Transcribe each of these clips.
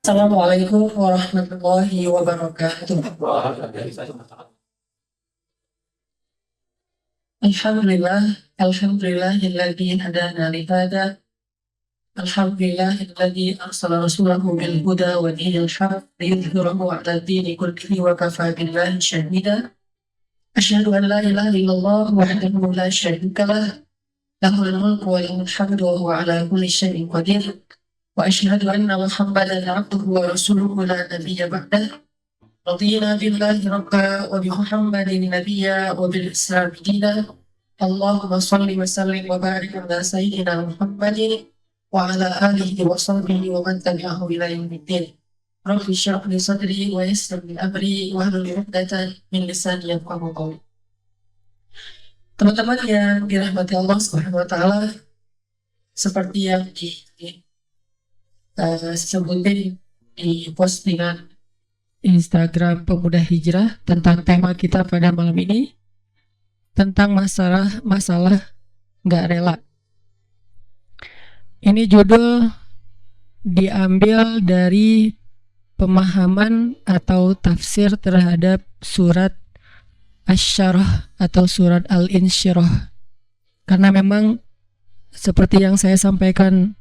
Assalamualaikum warahmatullahi wabarakatuh. Alhamdulillah, alhamdulillahilladzi hadana li hada. Alhamdulillahilladzi arsala rasulahu bil huda wa dinil haq liyudhhirahu 'ala ad-dini kullihi wa kafa billahi shahida. Asyhadu an la ilaha illallah wahdahu la syarika lah, lahul mulku wa lahul hamdu wa huwa 'ala kulli syai'in qadir. Wa asyhadu anna Muhammadan 'abduhu wa rasuluhu la nabiyya ba'dah. رضينا بالله ربا وبمحمد نبيا وبالإسلام دينا. اللهم صل وسلم وبارك على سيدنا محمد وعلى آله وصحبه ومن تبعه إلى يوم الدين. رب اشرح لي صدري ويسر لي أمري واحلل عقدة من لساني يفقهوا قولي. Teman-teman yang dirahmati Allah Subhanahu wa taala, seperti yang disebutkan di postingan Instagram Pemuda Hijrah tentang tema kita pada malam ini, tentang masalah nggak rela. Ini judul diambil dari pemahaman atau tafsir terhadap surat Asy-Syarah atau surat Al-Insyirah. Karena memang seperti yang saya sampaikan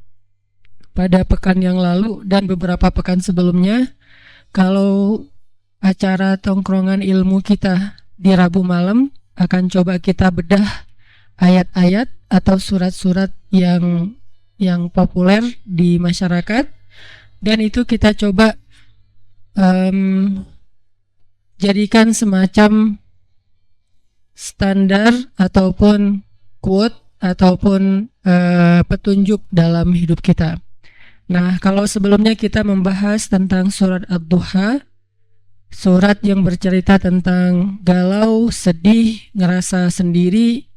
pada pekan yang lalu dan beberapa pekan sebelumnya, kalau acara tongkrongan ilmu kita di Rabu malam akan coba kita bedah ayat-ayat atau surat-surat yang populer di masyarakat, dan itu kita coba jadikan semacam standar ataupun quote ataupun petunjuk dalam hidup kita. Nah, kalau sebelumnya kita membahas tentang surat Ad-Duha, surat yang bercerita tentang galau, sedih, ngerasa sendiri,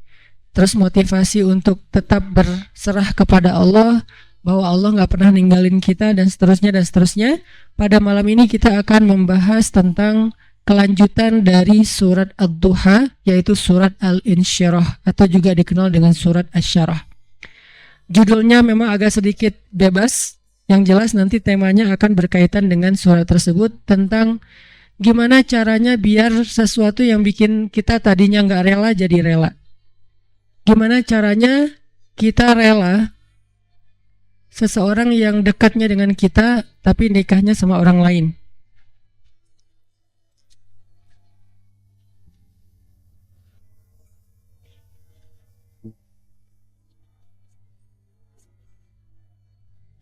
terus motivasi untuk tetap berserah kepada Allah, bahwa Allah nggak pernah ninggalin kita, dan seterusnya dan seterusnya. Pada malam ini kita akan membahas tentang kelanjutan dari surat Ad-Duha, yaitu surat Al-Insyirah atau juga dikenal dengan surat Asy-Syarah. Judulnya memang agak sedikit bebas, yang jelas nanti temanya akan berkaitan dengan surat tersebut, tentang gimana caranya biar sesuatu yang bikin kita tadinya nggak rela jadi rela. Gimana caranya kita rela seseorang yang dekatnya dengan kita tapi nikahnya sama orang lain.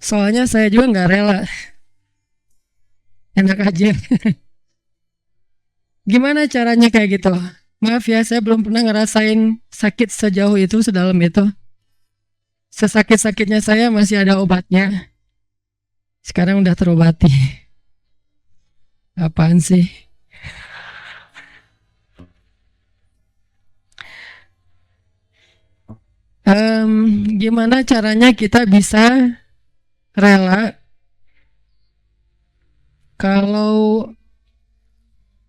Soalnya saya juga nggak rela. Enak aja. Gimana caranya kayak gitu? Maaf ya, saya belum pernah ngerasain sakit sejauh itu, sedalam itu. Sesakit-sakitnya saya masih ada obatnya. Sekarang udah terobati. Apaan sih? Gimana caranya kita bisa rela kalau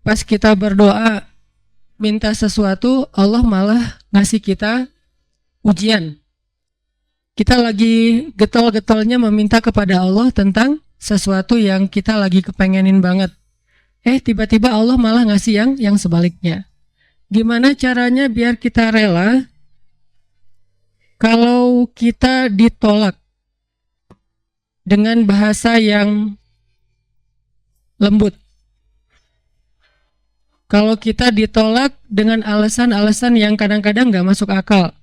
pas kita berdoa minta sesuatu, Allah malah ngasih kita ujian. Kita lagi getol-getolnya meminta kepada Allah tentang sesuatu yang kita lagi kepengenin banget. Tiba-tiba Allah malah ngasih yang sebaliknya. Gimana caranya biar kita rela kalau kita ditolak dengan bahasa yang lembut? Kalau kita ditolak dengan alasan-alasan yang kadang-kadang gak masuk akal.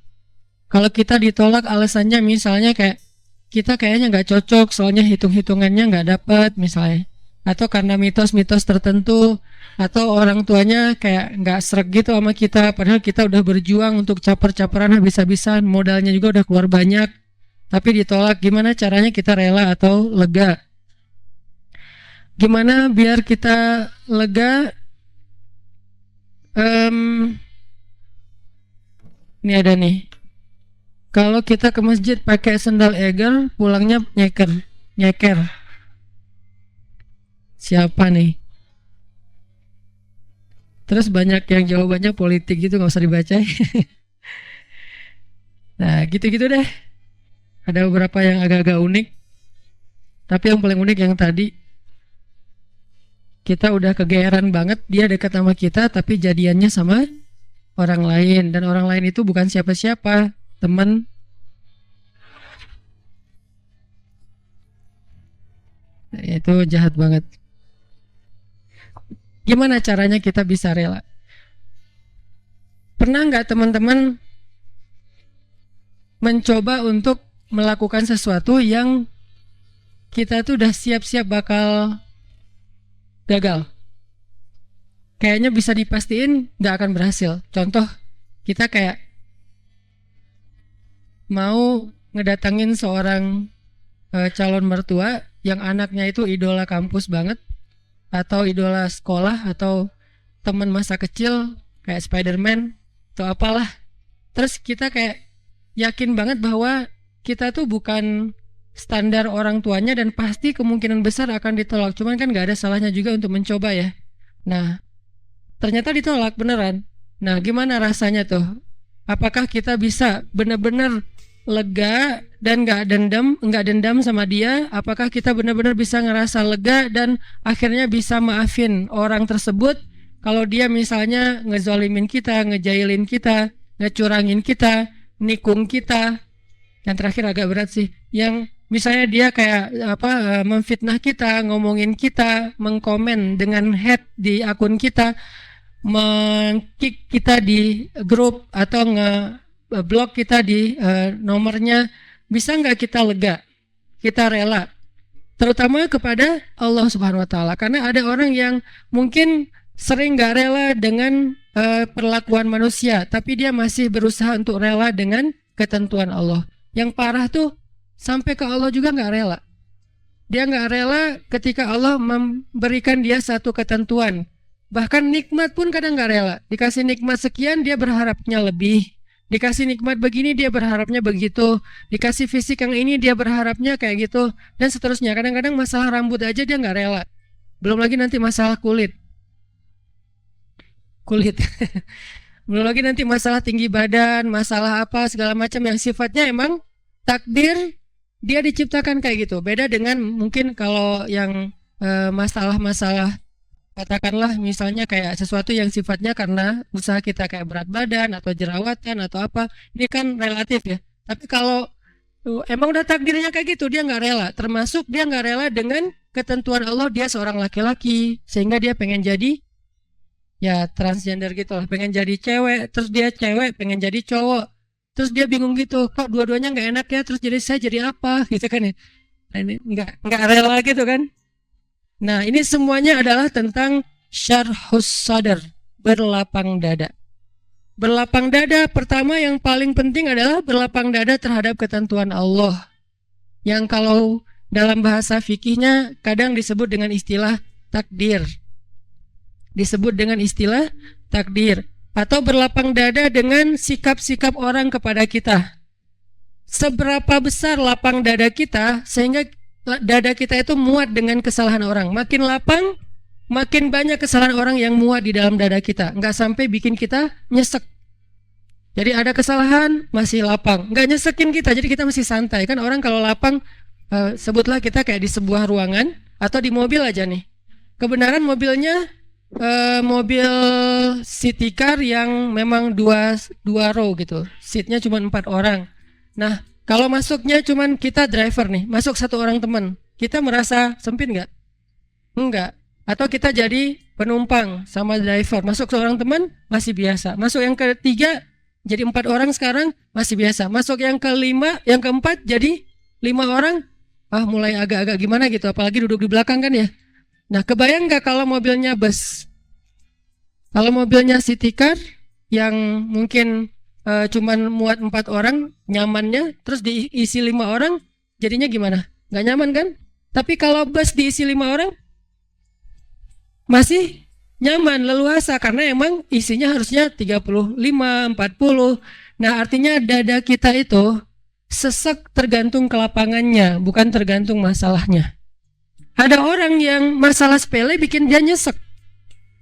Kalau kita ditolak alasannya misalnya kayak kita kayaknya gak cocok, soalnya hitung-hitungannya gak dapat misalnya, atau karena mitos-mitos tertentu, atau orang tuanya kayak gak sreg gitu sama kita, padahal kita udah berjuang untuk caper-caperan habis-habisan, modalnya juga udah keluar banyak, tapi ditolak. Gimana caranya kita rela atau lega? Gimana biar kita lega? Ini ada nih. Kalau kita ke masjid pakai sendal eger, pulangnya nyeker. Siapa nih? Terus banyak yang jawabannya politik gitu, nggak usah dibaca. Nah, gitu-gitu deh. Ada beberapa yang agak-agak unik, tapi yang paling unik yang tadi, kita udah kegeeran banget dia dekat sama kita, tapi jadiannya sama orang lain, dan orang lain itu bukan siapa-siapa, teman. Itu jahat banget. Gimana caranya kita bisa rela? Pernah nggak teman-teman mencoba untuk melakukan sesuatu yang kita tuh udah siap-siap bakal gagal? Kayaknya bisa dipastiin nggak akan berhasil. Contoh, kita kayak mau ngedatangin seorang calon mertua yang anaknya itu idola kampus banget, atau idola sekolah, atau teman masa kecil kayak Spider-Man atau apalah. Terus kita kayak yakin banget bahwa kita tuh bukan standar orang tuanya dan pasti kemungkinan besar akan ditolak. Cuman kan gak ada salahnya juga untuk mencoba ya. Nah, ternyata ditolak beneran. Nah, gimana rasanya tuh? Apakah kita bisa benar-benar lega dan gak dendam sama dia? Apakah kita benar-benar bisa ngerasa lega dan akhirnya bisa maafin orang tersebut kalau dia misalnya ngezolimin kita, ngejailin kita, ngecurangin kita, nikung kita? Yang terakhir agak berat sih, yang misalnya dia kayak memfitnah kita, ngomongin kita, mengkomen dengan hate di akun kita, meng-kick kita di grup, atau nge-blok kita di nomornya. Bisa nggak kita lega, kita rela, terutama kepada Allah Subhanahu Wa Taala? Karena ada orang yang mungkin sering nggak rela dengan perlakuan manusia, tapi dia masih berusaha untuk rela dengan ketentuan Allah. Yang parah tuh sampai ke Allah juga nggak rela. Dia nggak rela ketika Allah memberikan dia satu ketentuan. Bahkan nikmat pun kadang nggak rela. Dikasih nikmat sekian dia berharapnya lebih. Dikasih nikmat begini dia berharapnya begitu. Dikasih fisik yang ini dia berharapnya kayak gitu. Dan seterusnya. Kadang-kadang masalah rambut aja dia nggak rela. Belum lagi nanti masalah kulit. Belum lagi nanti masalah tinggi badan, masalah apa segala macam yang sifatnya emang takdir dia diciptakan kayak gitu. Beda dengan mungkin kalau yang masalah-masalah, katakanlah misalnya kayak sesuatu yang sifatnya karena usaha kita kayak berat badan atau jerawatan atau apa, ini kan relatif ya. Tapi kalau emang udah takdirnya kayak gitu, dia nggak rela. Termasuk dia nggak rela dengan ketentuan Allah, dia seorang laki-laki sehingga dia pengen jadi ya transgender gitu lah, pengen jadi cewek, terus dia cewek pengen jadi cowok, terus dia bingung gitu, kok dua-duanya nggak enak ya, terus jadi saya jadi apa gitu kan ya. Nah, ini nggak rela gitu kan. Nah, ini semuanya adalah tentang syarhus sadar, berlapang dada. Berlapang dada pertama yang paling penting adalah berlapang dada terhadap ketentuan Allah, yang kalau dalam bahasa fikihnya kadang disebut dengan istilah takdir. Atau berlapang dada dengan sikap-sikap orang kepada kita. Seberapa besar lapang dada kita sehingga dada kita itu muat dengan kesalahan orang. Makin lapang, makin banyak kesalahan orang yang muat di dalam dada kita. Nggak sampai bikin kita nyesek. Jadi ada kesalahan masih lapang, nggak nyesekin kita, jadi kita masih santai. Kan orang kalau lapang, sebutlah kita kayak di sebuah ruangan atau di mobil aja nih. Kebenaran mobilnya mobil city car yang memang dua row gitu, seatnya cuma 4 orang. Nah, kalau masuknya cuma kita driver nih, masuk 1 orang teman, kita merasa sempit nggak? Enggak. Atau kita jadi penumpang sama driver, masuk seorang teman masih biasa. Masuk yang ketiga jadi 4 orang sekarang masih biasa. Masuk yang kelima, yang keempat jadi 5 orang, mulai agak-agak gimana gitu, apalagi duduk di belakang kan ya. Nah, kebayang nggak kalau mobilnya bus? Kalau mobilnya city car yang mungkin cuman muat 4 orang nyamannya, terus diisi 5 orang, jadinya gimana? Nggak nyaman kan? Tapi kalau bus diisi 5 orang, masih nyaman, leluasa, karena emang isinya harusnya 35, 40. Nah, artinya dada kita itu sesek tergantung kelapangannya, bukan tergantung masalahnya. Ada orang yang masalah sepele bikin dia nyesek.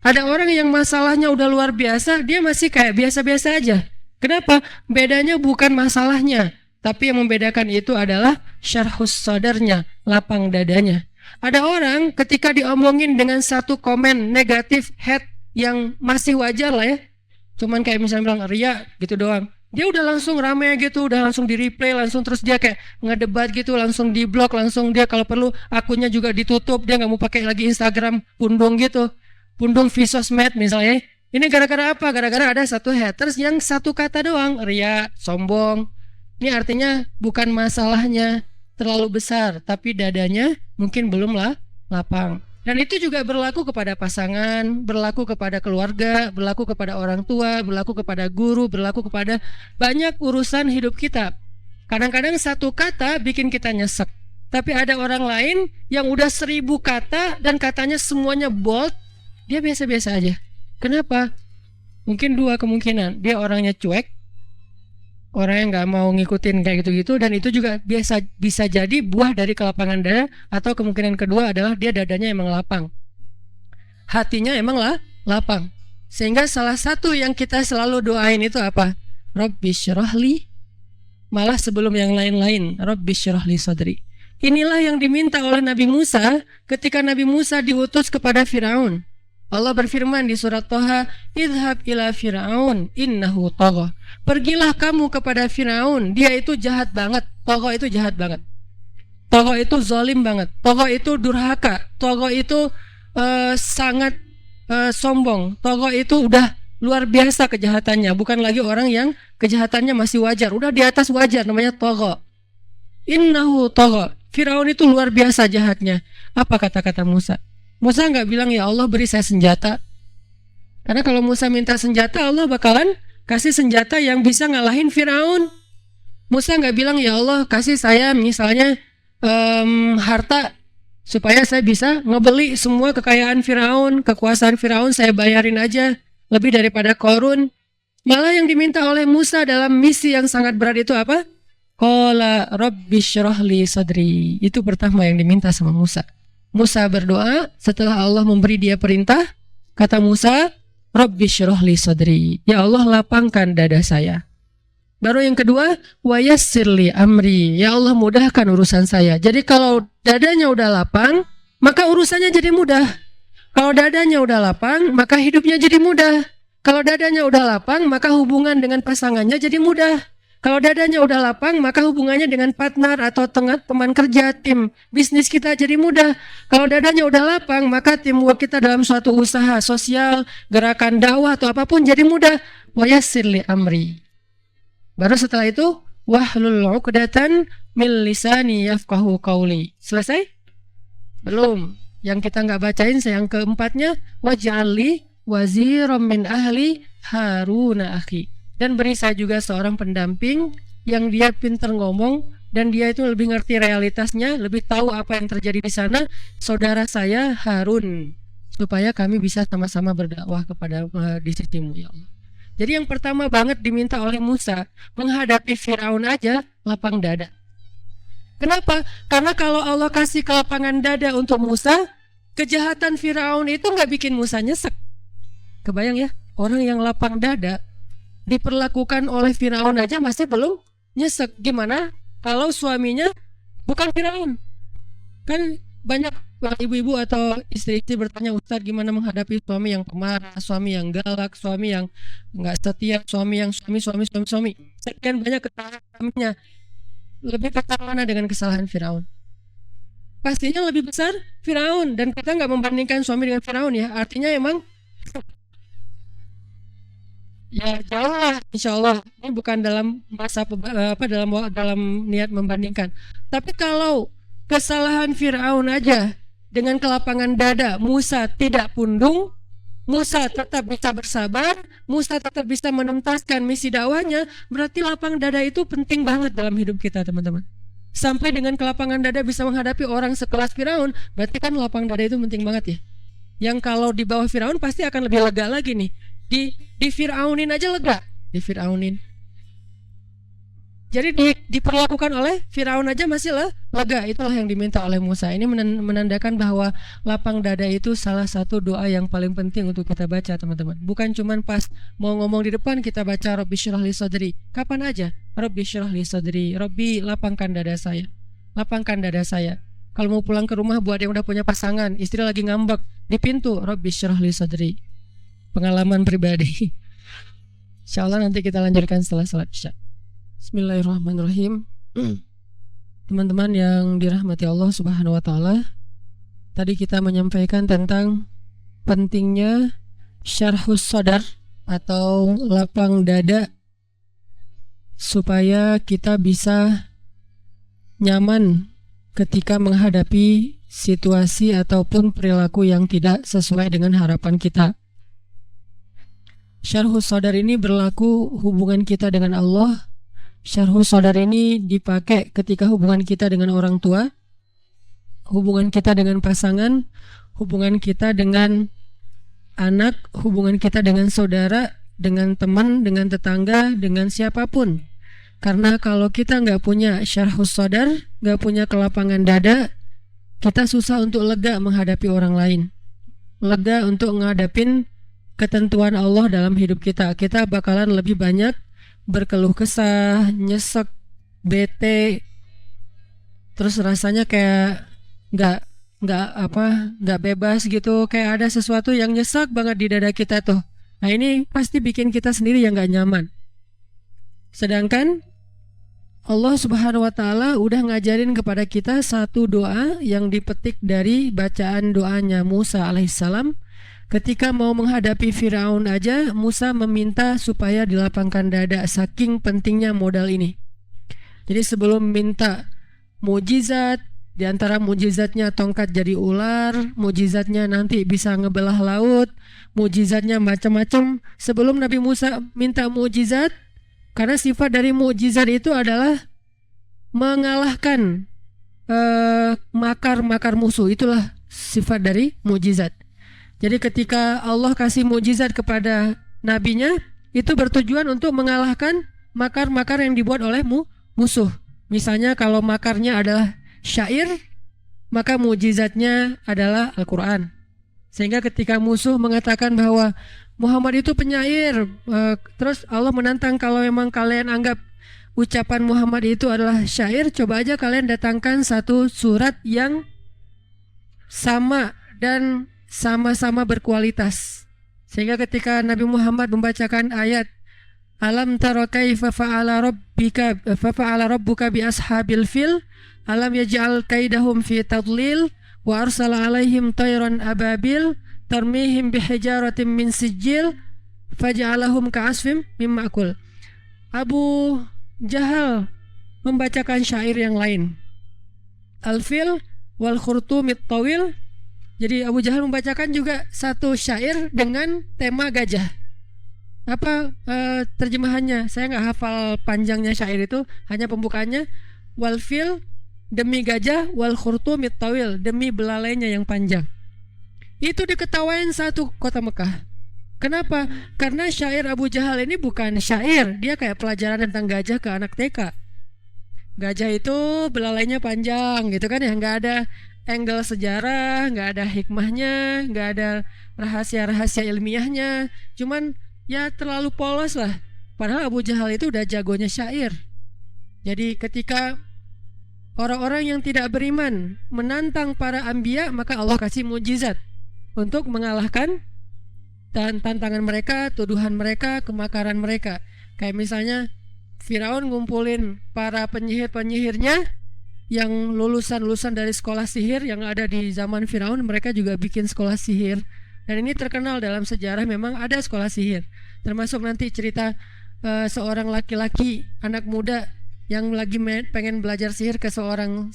Ada orang yang masalahnya udah luar biasa, dia masih kayak biasa-biasa aja. Kenapa? Bedanya bukan masalahnya, tapi yang membedakan itu adalah syarhus sadarnya, lapang dadanya. Ada orang ketika diomongin dengan satu komen negatif, hate yang masih wajar lah ya, cuman kayak misalnya bilang ria gitu doang, dia udah langsung rame gitu, udah langsung di replay, langsung terus dia kayak ngedebat gitu, langsung di blok, langsung dia kalau perlu akunnya juga ditutup, dia nggak mau pakai lagi Instagram pundung gitu, pundung Vsosmed misalnya. Ini gara-gara apa? Gara-gara ada satu haters yang satu kata doang, ria, sombong. Ini artinya bukan masalahnya terlalu besar, tapi dadanya mungkin belum lapang. Dan itu juga berlaku kepada pasangan, berlaku kepada keluarga, berlaku kepada orang tua, berlaku kepada guru, berlaku kepada banyak urusan hidup kita. Kadang-kadang satu kata bikin kita nyesek. Tapi ada orang lain yang udah 1000 kata dan katanya semuanya bold, dia biasa-biasa aja. Kenapa? Mungkin dua kemungkinan. Dia orangnya cuek, orang yang nggak mau ngikutin kayak gitu-gitu, dan itu juga bisa jadi buah dari kelapangan dada, atau kemungkinan kedua adalah dia dadanya emang lapang, hatinya emang lapang. Sehingga salah satu yang kita selalu doain itu apa? Rabbi syrahli, malah sebelum yang lain-lain, Rabbi syrahli sadri. Inilah yang diminta oleh Nabi Musa ketika Nabi Musa diutus kepada Firaun. Allah berfirman di surat Toha, idhab ila Firaun innahu tagha. Pergilah kamu kepada Firaun, dia itu jahat banget. Tagha itu jahat banget. Tagha itu zalim banget. Tagha itu durhaka. Tagha itu sangat sombong. Tagha itu udah luar biasa kejahatannya. Bukan lagi orang yang kejahatannya masih wajar, udah di atas wajar, namanya tagha. Innahu tagha. Firaun itu luar biasa jahatnya. Apa kata-kata Musa? Musa nggak bilang ya Allah beri saya senjata, karena kalau Musa minta senjata Allah bakalan kasih senjata yang bisa ngalahin Firaun. Musa nggak bilang ya Allah kasih saya misalnya harta supaya saya bisa ngebeli semua kekayaan Firaun, kekuasaan Firaun saya bayarin aja lebih daripada Korun. Malah yang diminta oleh Musa dalam misi yang sangat berat itu apa? Qala rabbi syrahli sadri. Itu pertama yang diminta sama Musa. Musa berdoa setelah Allah memberi dia perintah. Kata Musa, Rabbi syrahli sadri. Ya Allah lapangkan dada saya. Baru yang kedua, wa yassirli amri. Ya Allah mudahkan urusan saya. Jadi kalau dadanya udah lapang, maka urusannya jadi mudah. Kalau dadanya udah lapang, maka hidupnya jadi mudah. Kalau dadanya udah lapang, maka hubungan dengan pasangannya jadi mudah. Kalau dadanya udah lapang, maka hubungannya dengan partner atau teman kerja, tim bisnis kita jadi mudah. Kalau dadanya udah lapang, maka teamwork kita dalam suatu usaha sosial, gerakan dakwah atau apapun jadi mudah. Wa yassir li amri. Baru setelah itu, wahlul 'uqdatan min lisani yafqahu qawli. Selesai? Belum. Yang kita nggak bacain yang keempatnya, waj'alli waziran min ahli Haruna akhi. Dan beri saya juga seorang pendamping yang dia pintar ngomong dan dia itu lebih ngerti realitasnya, lebih tahu apa yang terjadi di sana, saudara saya Harun, supaya kami bisa sama-sama berdakwah kepada di sisimu ya Allah. Jadi yang pertama banget diminta oleh Musa menghadapi Firaun aja lapang dada. Kenapa? Karena kalau Allah kasih kelapangan dada untuk Musa, kejahatan Firaun itu nggak bikin Musa nyesek. Kebayang ya, orang yang lapang dada diperlakukan oleh Firaun aja masih belum nyesek. Gimana kalau suaminya bukan Firaun? Kan banyak ibu-ibu atau istri-istri bertanya, Ustadz gimana menghadapi suami yang pemarah, suami yang galak, suami yang nggak setia, suami yang suami. Sekian banyak kesalahannya. Lebih besar mana dengan kesalahan Firaun? Pastinya lebih besar Firaun. Dan kita nggak membandingkan suami dengan Firaun ya. Artinya emang ya jauh lah, insya Allah. Ini bukan dalam masa dalam niat membandingkan. Tapi kalau kesalahan Firaun aja dengan kelapangan dada Musa tidak pundung, Musa tetap bisa bersabar, Musa tetap bisa menuntaskan misi dakwahnya, berarti lapang dada itu penting banget dalam hidup kita teman-teman. Sampai dengan kelapangan dada bisa menghadapi orang sekelas Firaun, berarti kan lapang dada itu penting banget ya. Yang kalau di bawah Firaun pasti akan lebih lega lagi nih. Di Firaunin aja lega, di Firaunin. Jadi diperlakukan oleh Firaun aja masih lega. Itulah yang diminta oleh Musa. Ini menandakan bahwa lapang dada itu salah satu doa yang paling penting untuk kita baca teman-teman. Bukan cuman pas mau ngomong di depan kita baca Rabbi syrah li sadri. Kapan aja Rabbi syrah li sadri, Rabbi lapangkan dada saya, lapangkan dada saya. Kalau mau pulang ke rumah buat yang udah punya pasangan, istri lagi ngambek di pintu, Rabbi syrah li sadri. Pengalaman pribadi. Insyaallah nanti kita lanjutkan setelah salat Isya. Bismillahirrahmanirrahim. Teman-teman yang dirahmati Allah Subhanahu wa taala, tadi kita menyampaikan tentang pentingnya syarhus sadar atau lapang dada supaya kita bisa nyaman ketika menghadapi situasi ataupun perilaku yang tidak sesuai dengan harapan kita. Syarhus sadar ini berlaku hubungan kita dengan Allah. Syarhus sadar ini dipakai ketika hubungan kita dengan orang tua, hubungan kita dengan pasangan, hubungan kita dengan anak, hubungan kita dengan saudara, dengan teman, dengan tetangga, dengan siapapun. Karena kalau kita nggak punya syarhus sadar, nggak punya kelapangan dada, kita susah untuk lega menghadapi orang lain, lega untuk menghadapin ketentuan Allah dalam hidup kita. Kita bakalan lebih banyak berkeluh kesah, nyesek, bete, terus rasanya kayak nggak bebas gitu, kayak ada sesuatu yang nyesek banget di dada kita tuh. Nah ini pasti bikin kita sendiri yang nggak nyaman. Sedangkan Allah Subhanahu wa taala udah ngajarin kepada kita satu doa yang dipetik dari bacaan doanya Musa alaihissalam. Ketika mau menghadapi Firaun aja, Musa meminta supaya dilapangkan dada, saking pentingnya modal ini. Jadi sebelum minta mujizat, di antara mujizatnya tongkat jadi ular, mujizatnya nanti bisa ngebelah laut, mujizatnya macam-macam. Sebelum Nabi Musa minta mujizat, karena sifat dari mujizat itu adalah mengalahkan makar-makar musuh. Itulah sifat dari mujizat. Jadi ketika Allah kasih mujizat kepada nabinya, itu bertujuan untuk mengalahkan makar-makar yang dibuat oleh musuh. Misalnya kalau makarnya adalah syair, maka mujizatnya adalah Al-Quran. Sehingga ketika musuh mengatakan bahwa Muhammad itu penyair, terus Allah menantang, kalau memang kalian anggap ucapan Muhammad itu adalah syair, coba aja kalian datangkan satu surat yang sama dan sama-sama berkualitas. Sehingga ketika Nabi Muhammad membacakan ayat Alam tara kaifa fa'ala rabbuka bi ashabil fil alam yaj'al kaidahum fi tadlil wa arsala alaihim tayran ababil tarmihim bihijaratin min sijil faj'alahum ka'asfim mimmakul. Abu Jahal membacakan syair yang lain, Al-Fil wal Khurtumit Tawil. Jadi Abu Jahal membacakan juga satu syair dengan tema gajah. Apa terjemahannya? Saya nggak hafal panjangnya syair itu, hanya pembukaannya wal fil demi gajah, wal khurtumit tawil demi belalainya yang panjang. Itu diketawain satu kota Mekah. Kenapa? Karena syair Abu Jahal ini bukan syair, dia kayak pelajaran tentang gajah ke anak TK. Gajah itu belalainya panjang gitu kan ya, nggak ada angle sejarah, nggak ada hikmahnya, nggak ada rahasia-rahasia ilmiahnya, cuman ya terlalu polos lah. Padahal Abu Jahal itu udah jagonya syair. Jadi ketika orang-orang yang tidak beriman menantang para anbiya, maka Allah kasih mujizat untuk mengalahkan tantangan mereka, tuduhan mereka, kemakaran mereka. Kayak misalnya Firaun ngumpulin para penyihir-penyihirnya yang lulusan-lulusan dari sekolah sihir yang ada di zaman Firaun, mereka juga bikin sekolah sihir. Dan ini terkenal dalam sejarah, memang ada sekolah sihir. Termasuk nanti cerita seorang laki-laki, anak muda yang lagi pengen belajar sihir ke seorang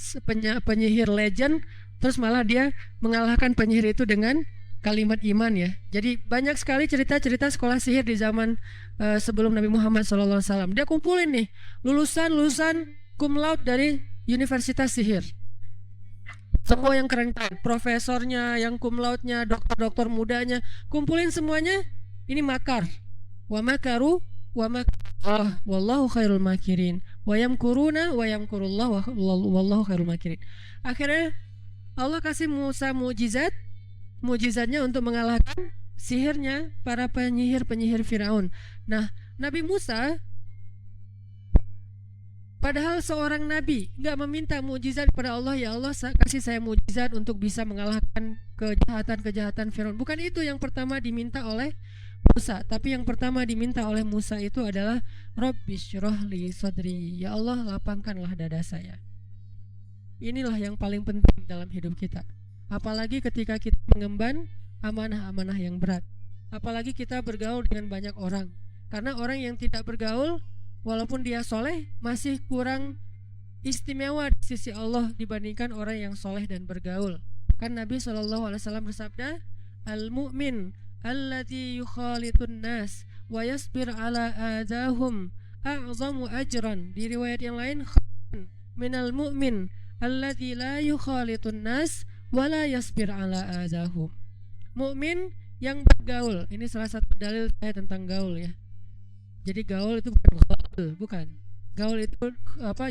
penyihir legend, terus malah dia mengalahkan penyihir itu dengan kalimat iman ya. Jadi banyak sekali cerita-cerita sekolah sihir di zaman sebelum Nabi Muhammad SAW. Dia kumpulin nih lulusan cum laude dari Universitas Sihir. Semua yang keren-keren, profesornya, yang cum laude-nya, dokter-dokter mudanya, kumpulin semuanya. Ini makar. Wa makaru wa makarullah wallahu khairul makirin. Wa yamkuruna wa yamkurullah wallahu khairul makirin. Akhirnya Allah kasih Musa mujizat. Mujizatnya untuk mengalahkan sihirnya para penyihir-penyihir Firaun. Nah, Nabi Musa Padahal seorang nabi nggak meminta mukjizat kepada Allah, ya Allah kasih saya mukjizat untuk bisa mengalahkan kejahatan-kejahatan Firaun. Bukan itu yang pertama diminta oleh Musa, tapi yang pertama diminta oleh Musa itu adalah Rabbishrah li sadri, ya Allah lapangkanlah dada saya. Inilah yang paling penting dalam hidup kita. Apalagi ketika kita mengemban amanah-amanah yang berat. Apalagi kita bergaul dengan banyak orang. Karena orang yang tidak bergaul, walaupun dia soleh, masih kurang istimewa di sisi Allah dibandingkan orang yang soleh dan bergaul. Kan Nabi SAW bersabda, Al-mu'min alladhi yukhalitun nas wa yasbir ala adahum a'zamu ajran. Di riwayat yang lain, minal mu'min alladzi la yukhalitun nas wala yasbir ala adahum. Mukmin yang bergaul. Ini salah satu dalil saya tentang gaul ya. Jadi gaul itu bukan gaul, bukan. Gaul itu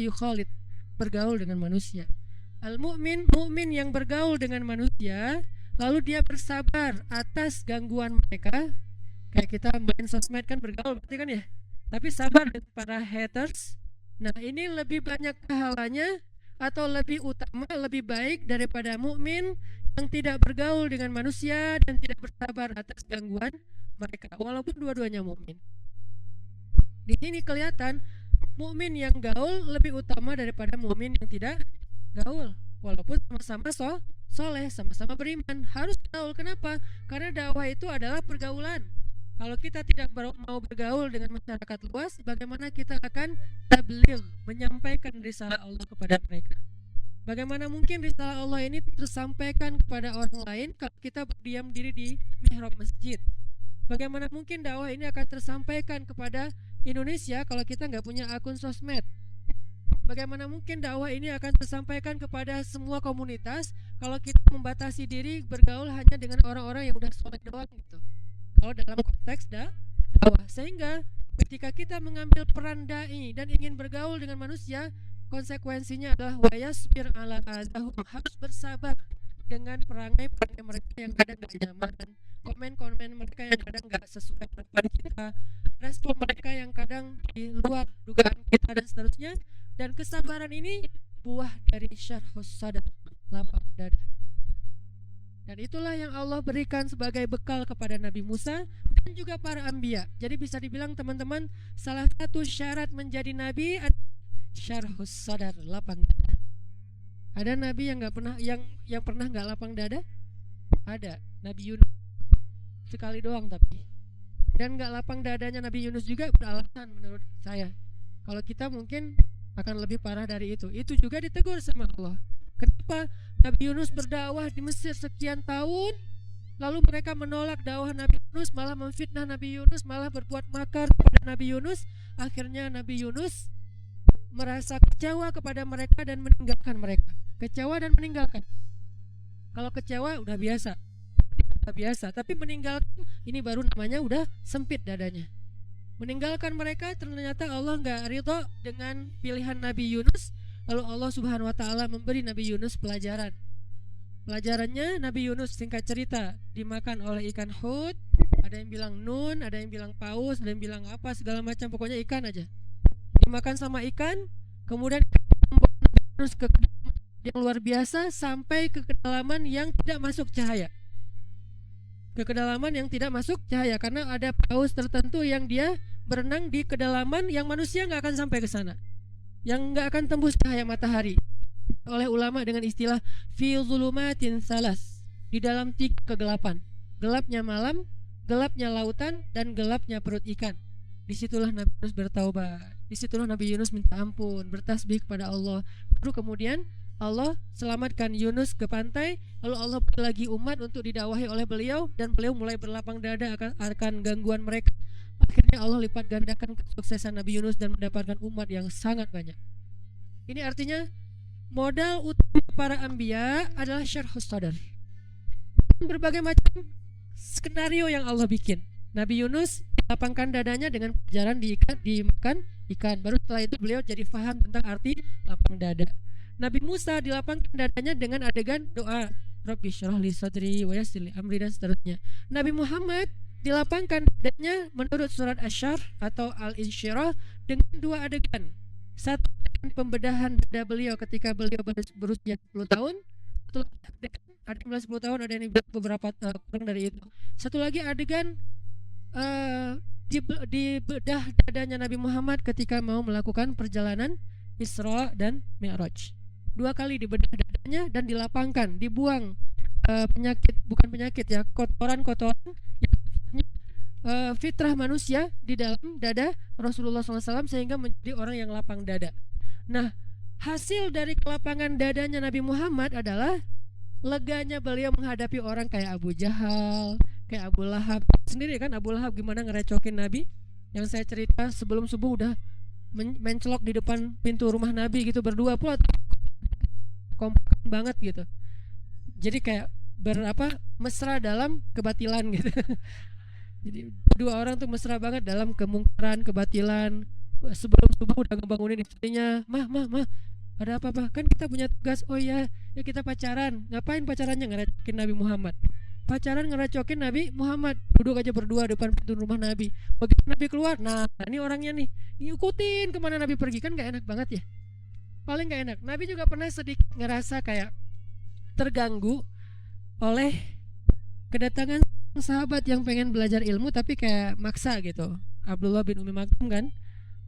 yukhalit, bergaul dengan manusia. Al-mu'min, mukmin yang bergaul dengan manusia, lalu dia bersabar atas gangguan mereka. Kayak kita main sosmed kan bergaul berarti kan ya. Tapi sabar dengan para haters. Nah, ini lebih banyak pahalanya atau lebih utama, lebih baik daripada mukmin yang tidak bergaul dengan manusia dan tidak bersabar atas gangguan mereka, walaupun dua-duanya mukmin. Di sini kelihatan mukmin yang gaul lebih utama daripada mukmin yang tidak gaul, walaupun sama-sama soleh, sama-sama beriman, harus gaul. Kenapa? Karena dakwah itu adalah pergaulan. Kalau kita tidak mau bergaul dengan masyarakat luas, bagaimana kita akan tabligh, menyampaikan risalah Allah kepada mereka? Bagaimana mungkin risalah Allah ini tersampaikan kepada orang lain kalau kita berdiam diri di mihrab masjid? Bagaimana mungkin dakwah ini akan tersampaikan kepada Indonesia kalau kita nggak punya akun sosmed? Bagaimana mungkin dakwah ini akan tersampaikan kepada semua komunitas kalau kita membatasi diri bergaul hanya dengan orang-orang yang udah soleh doang gitu? Kalau dalam konteks dakwah, sehingga ketika kita mengambil peran dai dan ingin bergaul dengan manusia, konsekuensinya adalah wayasbir ala azahum, harus bersabar dengan perangai-perangai mereka yang kadang gak nyaman, komen-komen mereka yang kadang gak sesuai dengan kita, respon mereka yang kadang di luar dugaan kita dan seterusnya. Dan kesabaran ini buah dari syarhus sadar, lapang dada. Dan itulah yang Allah berikan sebagai bekal kepada Nabi Musa dan juga para anbiya. Jadi bisa dibilang teman-teman, salah satu syarat menjadi nabi adalah syarhus sadar, lapang dada. Ada nabi yang pernah nggak lapang dada? Ada, Nabi Yunus sekali doang tapi. Dan nggak lapang dadanya Nabi Yunus juga beralasan menurut saya. Kalau kita mungkin akan lebih parah dari itu. Itu juga ditegur sama Allah. Kenapa? Nabi Yunus berdakwah di Mesir sekian tahun, lalu mereka menolak dakwah Nabi Yunus, malah memfitnah Nabi Yunus, malah berbuat makar kepada Nabi Yunus. Akhirnya Nabi Yunus merasa kecewa kepada mereka dan meninggalkan mereka. Kecewa dan meninggalkan. Kalau kecewa udah biasa, tapi meninggalkan ini baru namanya udah sempit dadanya. Meninggalkan mereka, ternyata Allah nggak ridho dengan pilihan Nabi Yunus. Lalu Allah Subhanahu wa Ta'ala memberi Nabi Yunus pelajaran. Pelajarannya, Nabi Yunus singkat cerita dimakan oleh ikan hut. Ada yang bilang nun, ada yang bilang paus, ada yang bilang apa, segala macam, pokoknya ikan aja. Dimakan sama ikan, kemudian membawa Nabi Yunus ke kedalaman yang luar biasa, sampai ke kedalaman yang tidak masuk cahaya. Ke kedalaman yang tidak masuk cahaya, karena ada paus tertentu yang dia berenang di kedalaman yang manusia nggak akan sampai ke sana, yang nggak akan tembus cahaya matahari. Oleh ulama dengan istilah fi zulumatin salas, di dalam 3 kegelapan: gelapnya malam, gelapnya lautan, dan gelapnya perut ikan. Disitulah Nabi Yunus bertaubat, disitulah Nabi Yunus minta ampun, bertasbih kepada Allah. Baru kemudian Allah selamatkan Yunus ke pantai. Lalu Allah beri lagi umat untuk didakwahi oleh beliau, dan beliau mulai berlapang dada akan gangguan mereka. Akhirnya Allah lipat gandakan kesuksesan Nabi Yunus dan mendapatkan umat yang sangat banyak. Ini artinya modal utama para anbiya adalah syarhus sadar. Berbagai macam skenario yang Allah bikin. Nabi Yunus dilapangkan dadanya dengan pelajaran dimakan ikan. Baru setelah itu beliau jadi faham tentang arti lapang dada. Nabi Musa dilapangkan dadanya dengan adegan doa, Rabbi syrah li sadri wa yassir li amri, dan seterusnya. Nabi Muhammad dilapangkan dadanya menurut surat Asy-Syarh atau Al-Insyirah dengan 2 adegan. Satu pembedahan dada beliau ketika beliau berusia 10 tahun. Satu lagi adegan, ada yang bilang 10 tahun, ada yang bilang beberapa kurang dari itu. Satu lagi adegan di bedah dadanya Nabi Muhammad ketika mau melakukan perjalanan Isra dan Mi'raj. 2 kali dibedah dadanya dan dilapangkan, dibuang bukan penyakit ya, kotoran-kotoran yang fitrah manusia di dalam dada Rasulullah SAW sehingga menjadi orang yang lapang dada. Nah, hasil dari kelapangan dadanya Nabi Muhammad adalah leganya beliau menghadapi orang kayak Abu Jahal, kayak Abu Lahab. Sendiri kan Abu Lahab gimana ngerecokin Nabi, yang saya cerita sebelum subuh udah mencelok di depan pintu rumah Nabi gitu berdua pula, kompak banget gitu. Jadi kayak mesra dalam kebatilan gitu. Jadi dua orang tuh mesra banget dalam kemungkaran, kebatilan. Sebelum subuh udah ngebangunin istrinya, mah, ada apa kan kita punya tugas. Oh ya kita pacaran. Ngapain pacarannya? Ngerecokin Nabi Muhammad. Pacaran ngerecokin Nabi Muhammad. Duduk aja berdua depan pintu rumah Nabi. Begitu Nabi keluar, nah ini orangnya nih, ngikutin kemana Nabi pergi. Kan gak enak banget ya, paling gak enak. Nabi juga pernah sedikit ngerasa kayak terganggu oleh kedatangan sahabat yang pengen belajar ilmu tapi kayak maksa gitu. Abdullah bin Umi Maktum kan,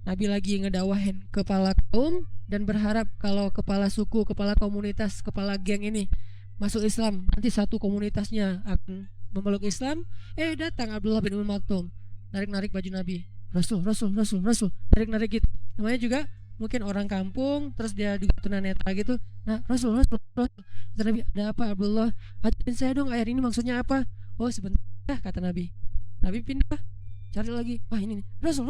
Nabi lagi ngedawahin kepala kaum dan berharap kalau kepala suku, kepala komunitas, kepala geng ini masuk Islam, nanti satu komunitasnya akan memeluk Islam. Datang Abdullah bin Umi Maktum, narik-narik baju Nabi. Rasul, narik-narik gitu. Namanya juga mungkin orang kampung, terus dia juga tunanetra gitu. Nah, Rasul. Nabi, ada apa Abdullah? Ajarin saya dong ayat ini maksudnya apa? Oh sebentar, kata Nabi. Nabi pindah, cari lagi. Wah ini nih, Rasul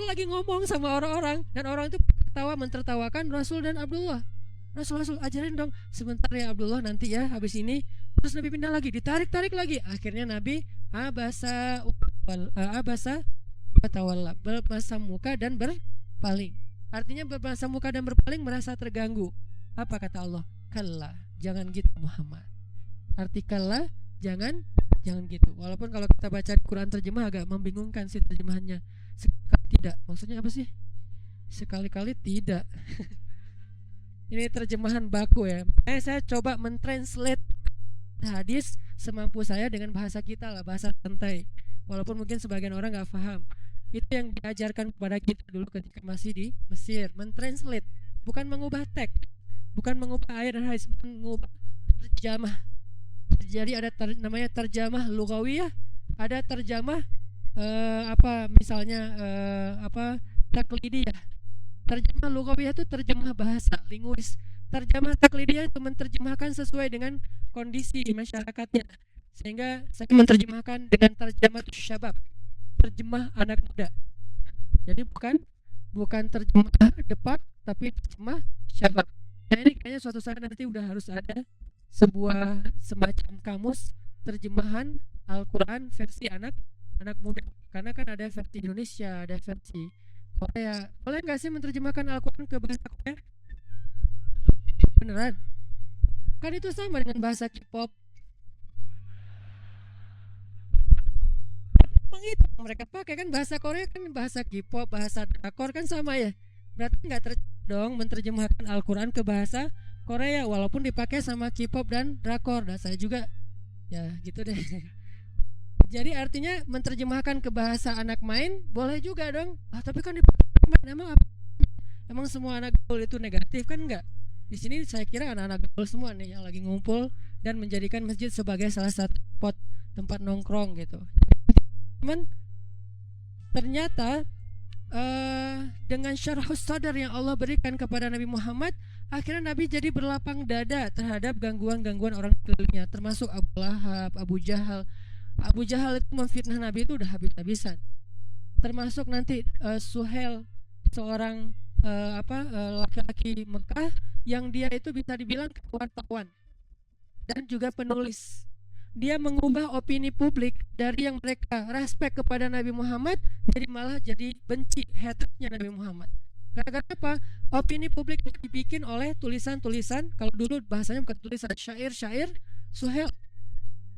lagi ngomong sama orang-orang, dan orang itu mentertawakan Rasul dan Abdullah. Rasul ajarin dong. Sebentar ya Abdullah, nanti ya habis ini. Terus Nabi pindah lagi, ditarik lagi. Akhirnya Nabi abasa watawalla, berpasang muka dan berpaling. Artinya berpasang muka dan berpaling, merasa terganggu. Apa kata Allah? Kalla, jangan gitu Muhammad. Arti kalla, jangan gitu. Walaupun kalau kita baca Quran terjemah agak membingungkan sih terjemahannya. Sekali tidak, maksudnya apa sih? Sekali-kali tidak. Ini terjemahan baku ya. Saya coba mentranslate hadis semampu saya dengan bahasa kita lah, bahasa santai. Walaupun mungkin sebagian orang gak paham. Itu yang diajarkan kepada kita dulu ketika masih di Mesir. Mentranslate, bukan mengubah teks, bukan mengubah ayat dan hadis, mengubah terjemah. Jadi ada namanya terjemah lugawiyah, ada terjemah misalnya taklidiyah. Terjemah lugawiyah itu terjemah bahasa, linguis. Terjemah taklidiyah itu menerjemahkan sesuai dengan kondisi masyarakatnya. Sehingga saya menerjemahkan dengan terjemah syabab, terjemah anak muda. Jadi bukan terjemah depak, tapi terjemah syabab. Nah ini kayaknya suatu saat nanti udah harus ada sebuah semacam kamus terjemahan Al-Quran versi anak muda. Karena kan ada versi Indonesia, ada versi Korea. Boleh nggak sih menerjemahkan Al-Quran ke bahasa Korea? Beneran? Kan itu sama dengan bahasa K-pop. Emang itu mereka pakai kan, bahasa Korea kan bahasa K-pop, bahasa drakor kan sama ya. Berarti nggak dong menerjemahkan Al-Quran ke bahasa Korea walaupun dipakai sama K-pop dan drakor. Dan saya juga ya gitu deh. Jadi artinya menerjemahkan ke bahasa anak main boleh juga dong. Tapi kan dipakai main, emang semua anak gaul itu negatif kan? Enggak. Di sini saya kira anak-anak gaul semua nih yang lagi ngumpul dan menjadikan masjid sebagai salah satu spot tempat nongkrong gitu. Teman, ternyata dengan syarhus sadar yang Allah berikan kepada Nabi Muhammad, akhirnya Nabi jadi berlapang dada terhadap gangguan-gangguan orang sekelilingnya, termasuk Abu Lahab, Abu Jahal. Abu Jahal itu memfitnah Nabi itu udah habis-habisan. Termasuk nanti Suhail, seorang laki-laki Mekah yang dia itu bisa dibilang wartawan dan juga penulis. Dia mengubah opini publik dari yang mereka respect kepada Nabi Muhammad malah jadi benci, haternya Nabi Muhammad. Gara-gara apa? Opini publik dibikin oleh tulisan-tulisan, kalau dulu bahasanya bukan tulisan, syair-syair Suhail.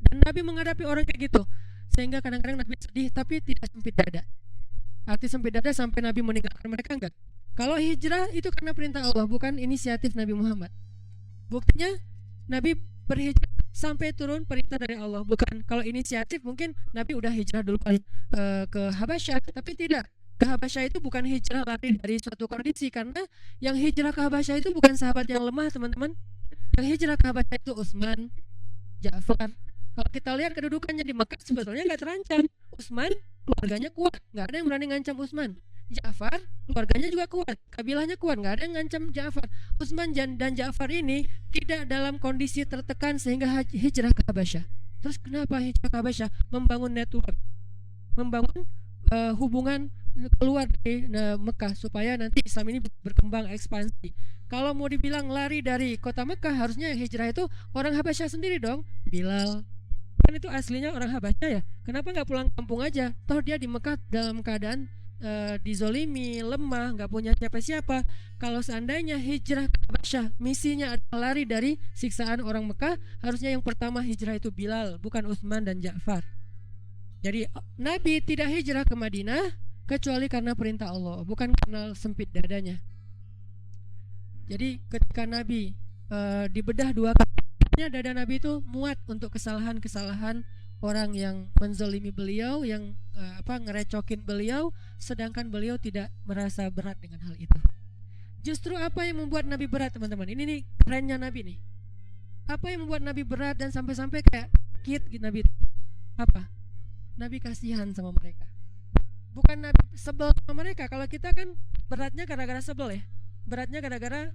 Dan Nabi menghadapi orang kayak gitu, sehingga kadang-kadang Nabi sedih tapi tidak sempit dada. Arti sempit dada sampai Nabi meninggalkan mereka enggak? Kalau hijrah itu karena perintah Allah, bukan inisiatif Nabi Muhammad. Buktinya Nabi berhijrah sampai turun perintah dari Allah. Bukan kalau inisiatif mungkin Nabi udah hijrah dulu ke Habasyah, tapi tidak. Ke Habasyah itu bukan hijrah lari dari suatu kondisi, karena yang hijrah ke Habasyah itu bukan sahabat yang lemah, teman-teman. Yang hijrah ke Habasyah itu Utsman, Ja'far. Kalau kita lihat kedudukannya di Mekah sebetulnya nggak terancam. Utsman keluarganya kuat, nggak ada yang berani ngancam Utsman. Ja'far keluarganya juga kuat, kabilahnya kuat, nggak ada yang ngancam Ja'far. Utsman dan Ja'far ini tidak dalam kondisi tertekan sehingga hijrah ke Habasyah. Terus kenapa hijrah ke Habasyah? Membangun network, membangun hubungan keluar dari Mekah supaya nanti Islam ini berkembang ekspansi. Kalau mau dibilang lari dari kota Mekah, harusnya yang hijrah itu orang Habasyah sendiri dong. Bilal kan itu aslinya orang Habasyah ya, kenapa nggak pulang kampung aja? Toh dia di Mekah dalam keadaan dizolimi, lemah, nggak punya siapa-siapa. Kalau seandainya hijrah ke Habasyah misinya adalah lari dari siksaan orang Mekah, harusnya yang pertama hijrah itu Bilal, bukan Utsman dan Ja'far. Jadi Nabi tidak hijrah ke Madinah kecuali karena perintah Allah, bukan karena sempit dadanya. Jadi ketika Nabi dibedah dua kali, dada Nabi itu muat untuk kesalahan-kesalahan orang yang menzalimi beliau, yang ngerecokin beliau, sedangkan beliau tidak merasa berat dengan hal itu. Justru apa yang membuat Nabi berat, teman-teman? Ini nih kerennya Nabi nih. Apa yang membuat Nabi berat dan sampai-sampai kayak sakit gitu Nabi? Apa? Nabi kasihan sama mereka. Bukan Nabi sebel sama mereka. Kalau kita kan beratnya gara-gara sebel ya. Beratnya gara-gara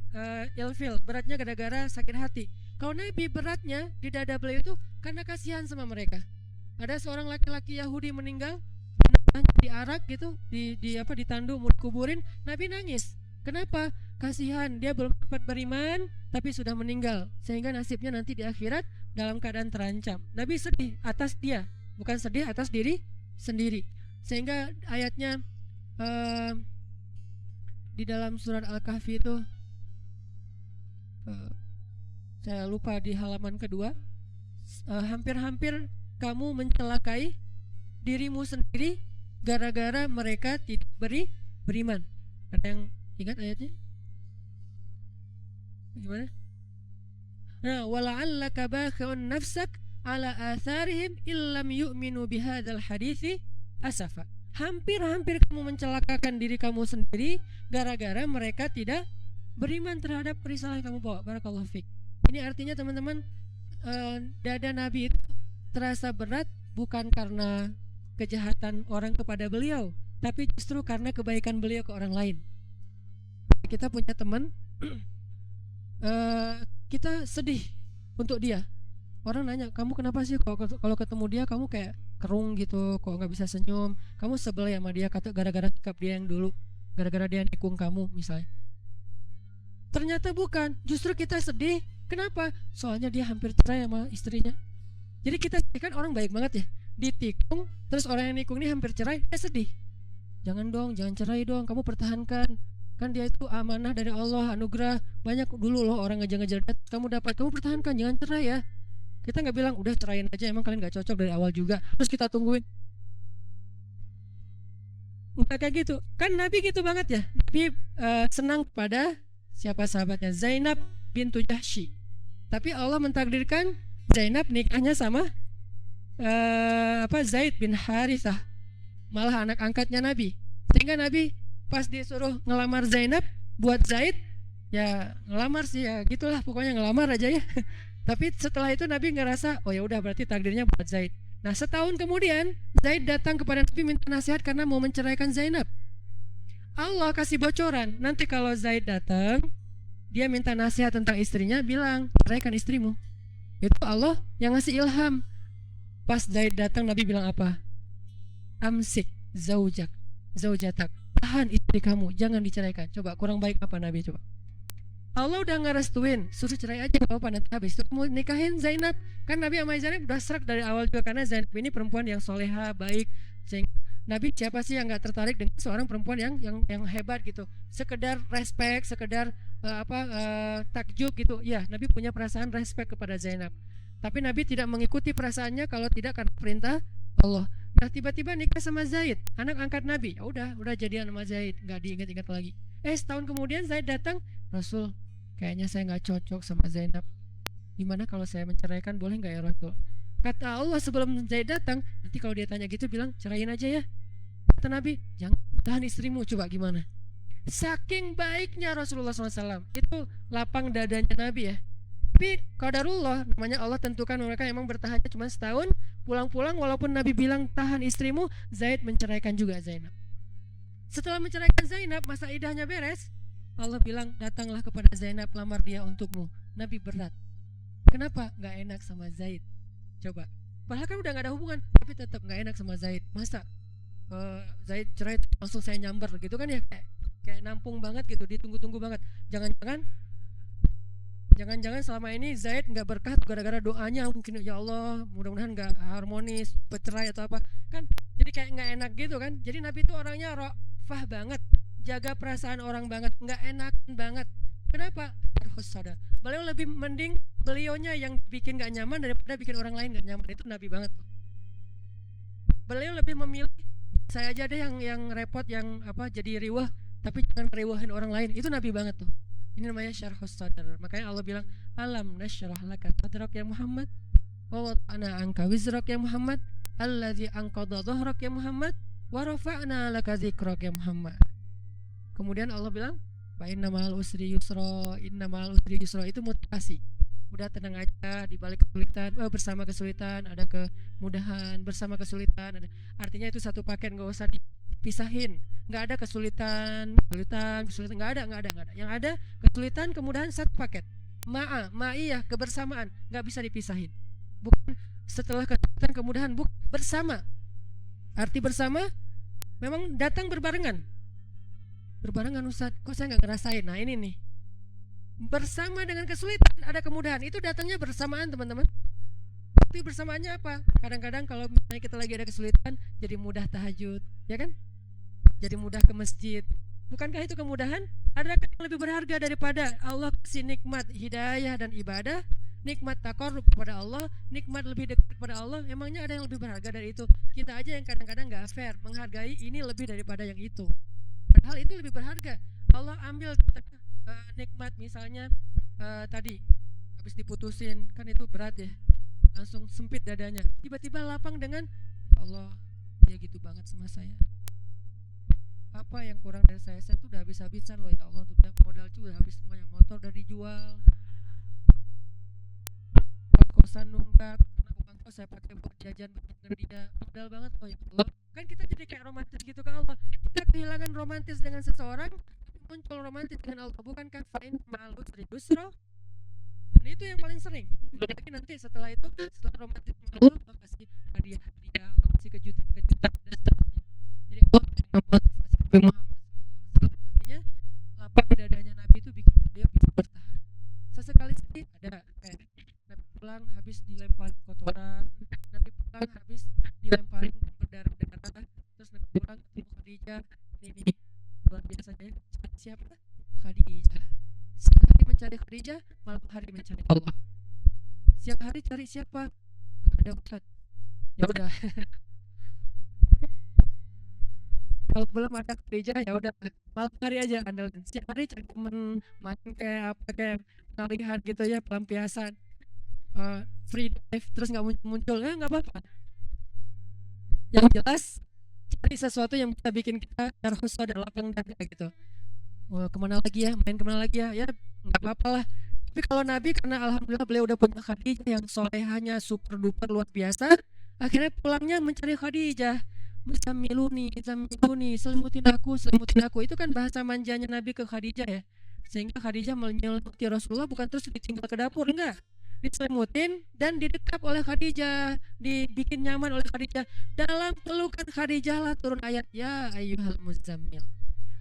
ilfil, beratnya gara-gara sakit hati. Kalau Nabi beratnya di dada beliau itu karena kasihan sama mereka. Ada seorang laki-laki Yahudi meninggal, diarak gitu, ditandu mau dikuburin, Nabi nangis. Kenapa? Kasihan, dia belum sempat beriman tapi sudah meninggal, sehingga nasibnya nanti di akhirat dalam keadaan terancam. Nabi sedih atas dia, bukan sedih atas diri sendiri. Sehingga ayatnya di dalam surat Al-Kahfi itu saya lupa di halaman kedua, hampir-hampir kamu mencelakai dirimu sendiri gara-gara mereka tidak beriman. Ada yang ingat ayatnya? Gimana? Nah, wala'allaka bakhi'un nafsak ala atharihim illam yu'minu bihadzal hadithi asafa. Hampir-hampir kamu mencelakakan diri kamu sendiri gara-gara mereka tidak beriman terhadap risalah yang kamu bawa. Barakallahu fiik. Ini artinya teman-teman, dada Nabi itu terasa berat bukan karena kejahatan orang kepada beliau, tapi justru karena kebaikan beliau ke orang lain. Kita punya teman, kita sedih untuk dia. Orang nanya, kamu kenapa sih kalau ketemu dia kamu kayak kerung gitu, kok nggak bisa senyum? Kamu sebel ya sama dia, kata gara-gara sikap dia yang dulu, gara-gara dia nikung kamu misalnya. Ternyata bukan, justru kita sedih. Kenapa? Soalnya dia hampir cerai sama istrinya. Jadi kita kan orang baik banget ya, ditikung, terus orang yang nikung ini hampir cerai, dia sedih. Jangan dong, jangan cerai dong, kamu pertahankan. Kan dia itu amanah dari Allah, anugerah. Banyak dulu loh orang ngejar-ngejar, kamu dapat, kamu pertahankan, jangan cerai ya. Kita nggak bilang udah ceraiin aja, emang kalian nggak cocok dari awal juga, terus kita tungguin. Nggak kayak gitu. Kan Nabi gitu banget ya. Nabi senang pada siapa sahabatnya? Zainab bintu Jahsy. Tapi Allah mentakdirkan Zainab nikahnya sama Zaid bin Harithah, malah anak angkatnya Nabi. Sehingga Nabi pas disuruh ngelamar Zainab buat Zaid, ya ngelamar sih ya gitulah, pokoknya ngelamar aja ya. Tapi setelah itu Nabi ngerasa, oh ya udah berarti takdirnya buat Zaid. Nah, setahun kemudian Zaid datang kepada Nabi minta nasihat karena mau menceraikan Zainab. Allah kasih bocoran, nanti kalau Zaid datang, dia minta nasihat tentang istrinya, bilang ceraikan istrimu. Itu Allah yang ngasih ilham. Pas Zaid datang, Nabi bilang apa? Amsik zaujatak, tahan istri kamu, jangan diceraikan. Coba kurang baik apa Nabi coba? Allah udah ngerestuin, suruh cerai aja nggak apa-apa, nanti habis itu mau nikahin Zainab. Kan Nabi sama Zainab udah serak dari awal juga, karena Zainab ini perempuan yang soleha, baik. Nabi siapa sih yang nggak tertarik dengan seorang perempuan yang hebat gitu, sekedar respect, sekedar takjub gitu. Ya, Nabi punya perasaan respect kepada Zainab. Tapi Nabi tidak mengikuti perasaannya kalau tidak karena perintah Allah. Nah tiba-tiba nikah sama Zaid, anak angkat Nabi. Ya udah jadian sama Zaid, nggak diingat-ingat lagi. Setahun kemudian Zaid datang, Rasul, kayaknya saya nggak cocok sama Zainab. Gimana kalau saya menceraikan, boleh nggak ya Rasul? Kata Allah sebelum Zaid datang, nanti kalau dia tanya gitu bilang ceraiin aja ya. Kata Nabi, jangan, tahan istrimu. Coba gimana? Saking baiknya Rasulullah SAW, itu lapang dadanya Nabi ya. Tapi qadarullah, namanya Allah tentukan mereka emang bertahannya cuma setahun. Pulang-pulang walaupun Nabi bilang tahan istrimu, Zaid menceraikan juga Zainab. Setelah menceraikan Zainab, masa idahnya beres, Allah bilang datanglah kepada Zainab, lamar dia untukmu. Nabi berat, kenapa? Gak enak sama Zaid. Coba, padahal kan udah gak ada hubungan, tapi tetap gak enak sama Zaid. Masa Zaid cerai langsung saya nyamber gitu kan ya, kayak nampung banget gitu, ditunggu-tunggu banget. Jangan-jangan selama ini Zaid nggak berkah gara-gara doanya, mungkin ya Allah mudah-mudahan nggak harmonis, bercerai atau apa kan, jadi kayak nggak enak gitu kan. Jadi Nabi itu orangnya rafah banget, jaga perasaan orang banget, nggak enak banget. Kenapa? Harus sadar, beliau lebih mending beliaunya yang bikin nggak nyaman daripada bikin orang lain nggak nyaman. Itu Nabi banget tuh. Beliau lebih memilih saya aja deh yang repot, yang apa jadi riwah, tapi jangan riwahin orang lain. Itu Nabi banget tuh. Ini namanya syarhus sadar. Makanya Allah bilang, alam nasyrah laka sadrak ya Muhammad, wa wada'na anka wizrak ya Muhammad, alladzi anqadha dhahrak ya Muhammad, wa rafa'na laka dzikrak ya Muhammad. Kemudian Allah bilang, fa inna ma'al usri yusra, inna ma'al usri yusra. Itu motivasi. Udah tenang aja, di balik kesulitan, bersama kesulitan ada kemudahan, bersama kesulitan ada. Artinya itu satu paket, nggak usah dipisahin. Nggak ada kesulitan, nggak ada. Yang ada kesulitan, kemudahan, satu paket. Ma'iyah, kebersamaan, nggak bisa dipisahin. Bukan setelah kesulitan, kemudahan, bukan bersama. Arti bersama memang datang berbarengan. Berbarengan Ustaz, kok saya nggak ngerasain? Nah ini nih, bersama dengan kesulitan ada kemudahan, itu datangnya bersamaan teman-teman. Tapi bersamaannya apa? Kadang-kadang kalau misalnya kita lagi ada kesulitan, jadi mudah tahajud, ya kan? Jadi mudah ke masjid. Bukankah itu kemudahan? Adakah yang lebih berharga daripada Allah kasih nikmat hidayah dan ibadah, nikmat taqarrub kepada Allah, nikmat lebih dekat kepada Allah? Emangnya ada yang lebih berharga dari itu? Kita aja yang kadang-kadang gak fair, menghargai ini lebih daripada yang itu. Padahal itu lebih berharga. Allah ambil nikmat misalnya tadi habis diputusin, kan itu berat ya, langsung sempit dadanya. Tiba-tiba lapang dengan Allah, dia gitu banget sama saya. Apa yang kurang dari saya tuh udah habis-habisan loh ya Allah, tuh modal udah habis semuanya, motor udah dijual, kosan nunggak, karena uang kos saya pakai buat jajan dengan dia, modal banget loh ya Allah. Kan kita jadi kayak romantis gitu ke Allah, kita kehilangan romantis dengan seseorang, muncul romantis dengan Allah. Bukankah fa'in ma'al usri yusra? Dan itu yang paling sering. Lagi nanti setelah itu, setelah romantis Allah kasih hadiah, Allah kasih kejutan dan seterusnya. Jadi Allah membuat Nabi Muhammad SAW, artinya lapang dadanya Nabi itu bikin dia bisa bertahan. Sesekali ada Nabi pulang habis dilempar kotoran, Nabi pulang habis dilemparin berdarah-darah, terus Nabi pulang ketemu Khadijah. Ini luar biasa ya. Siapa? Khadijah. Siang hari mencari Khadijah, malam hari mencari Allah. Siang hari cari siapa? Ada Ustaz. Ya udah. Kalau belum ada Khadijah ya udah malam hari aja andalkan. Siang hari cari temen main kayak apa, kayak pengalihan gitu ya, pelampiasan, free dive, terus nggak muncul ya nggak apa-apa. Yang jelas cari sesuatu yang bisa bikin kita terhusah dan lapang dada gitu. Kemana lagi ya, main kemana lagi ya, ya nggak apa-apa lah. Tapi kalau Nabi, karena alhamdulillah beliau udah punya Khadijah yang solehahnya super duper luar biasa, akhirnya pulangnya mencari Khadijah. Zamiluni, selimutin aku. Itu kan bahasa manjanya Nabi ke Khadijah ya. Sehingga Khadijah menyelimuti Rasulullah, bukan terus ditinggal ke dapur, enggak. Diselimutin dan didekap oleh Khadijah, dibikin nyaman oleh Khadijah. Dalam pelukan Khadijah lah turun ayat ya ayyuhal muzammil.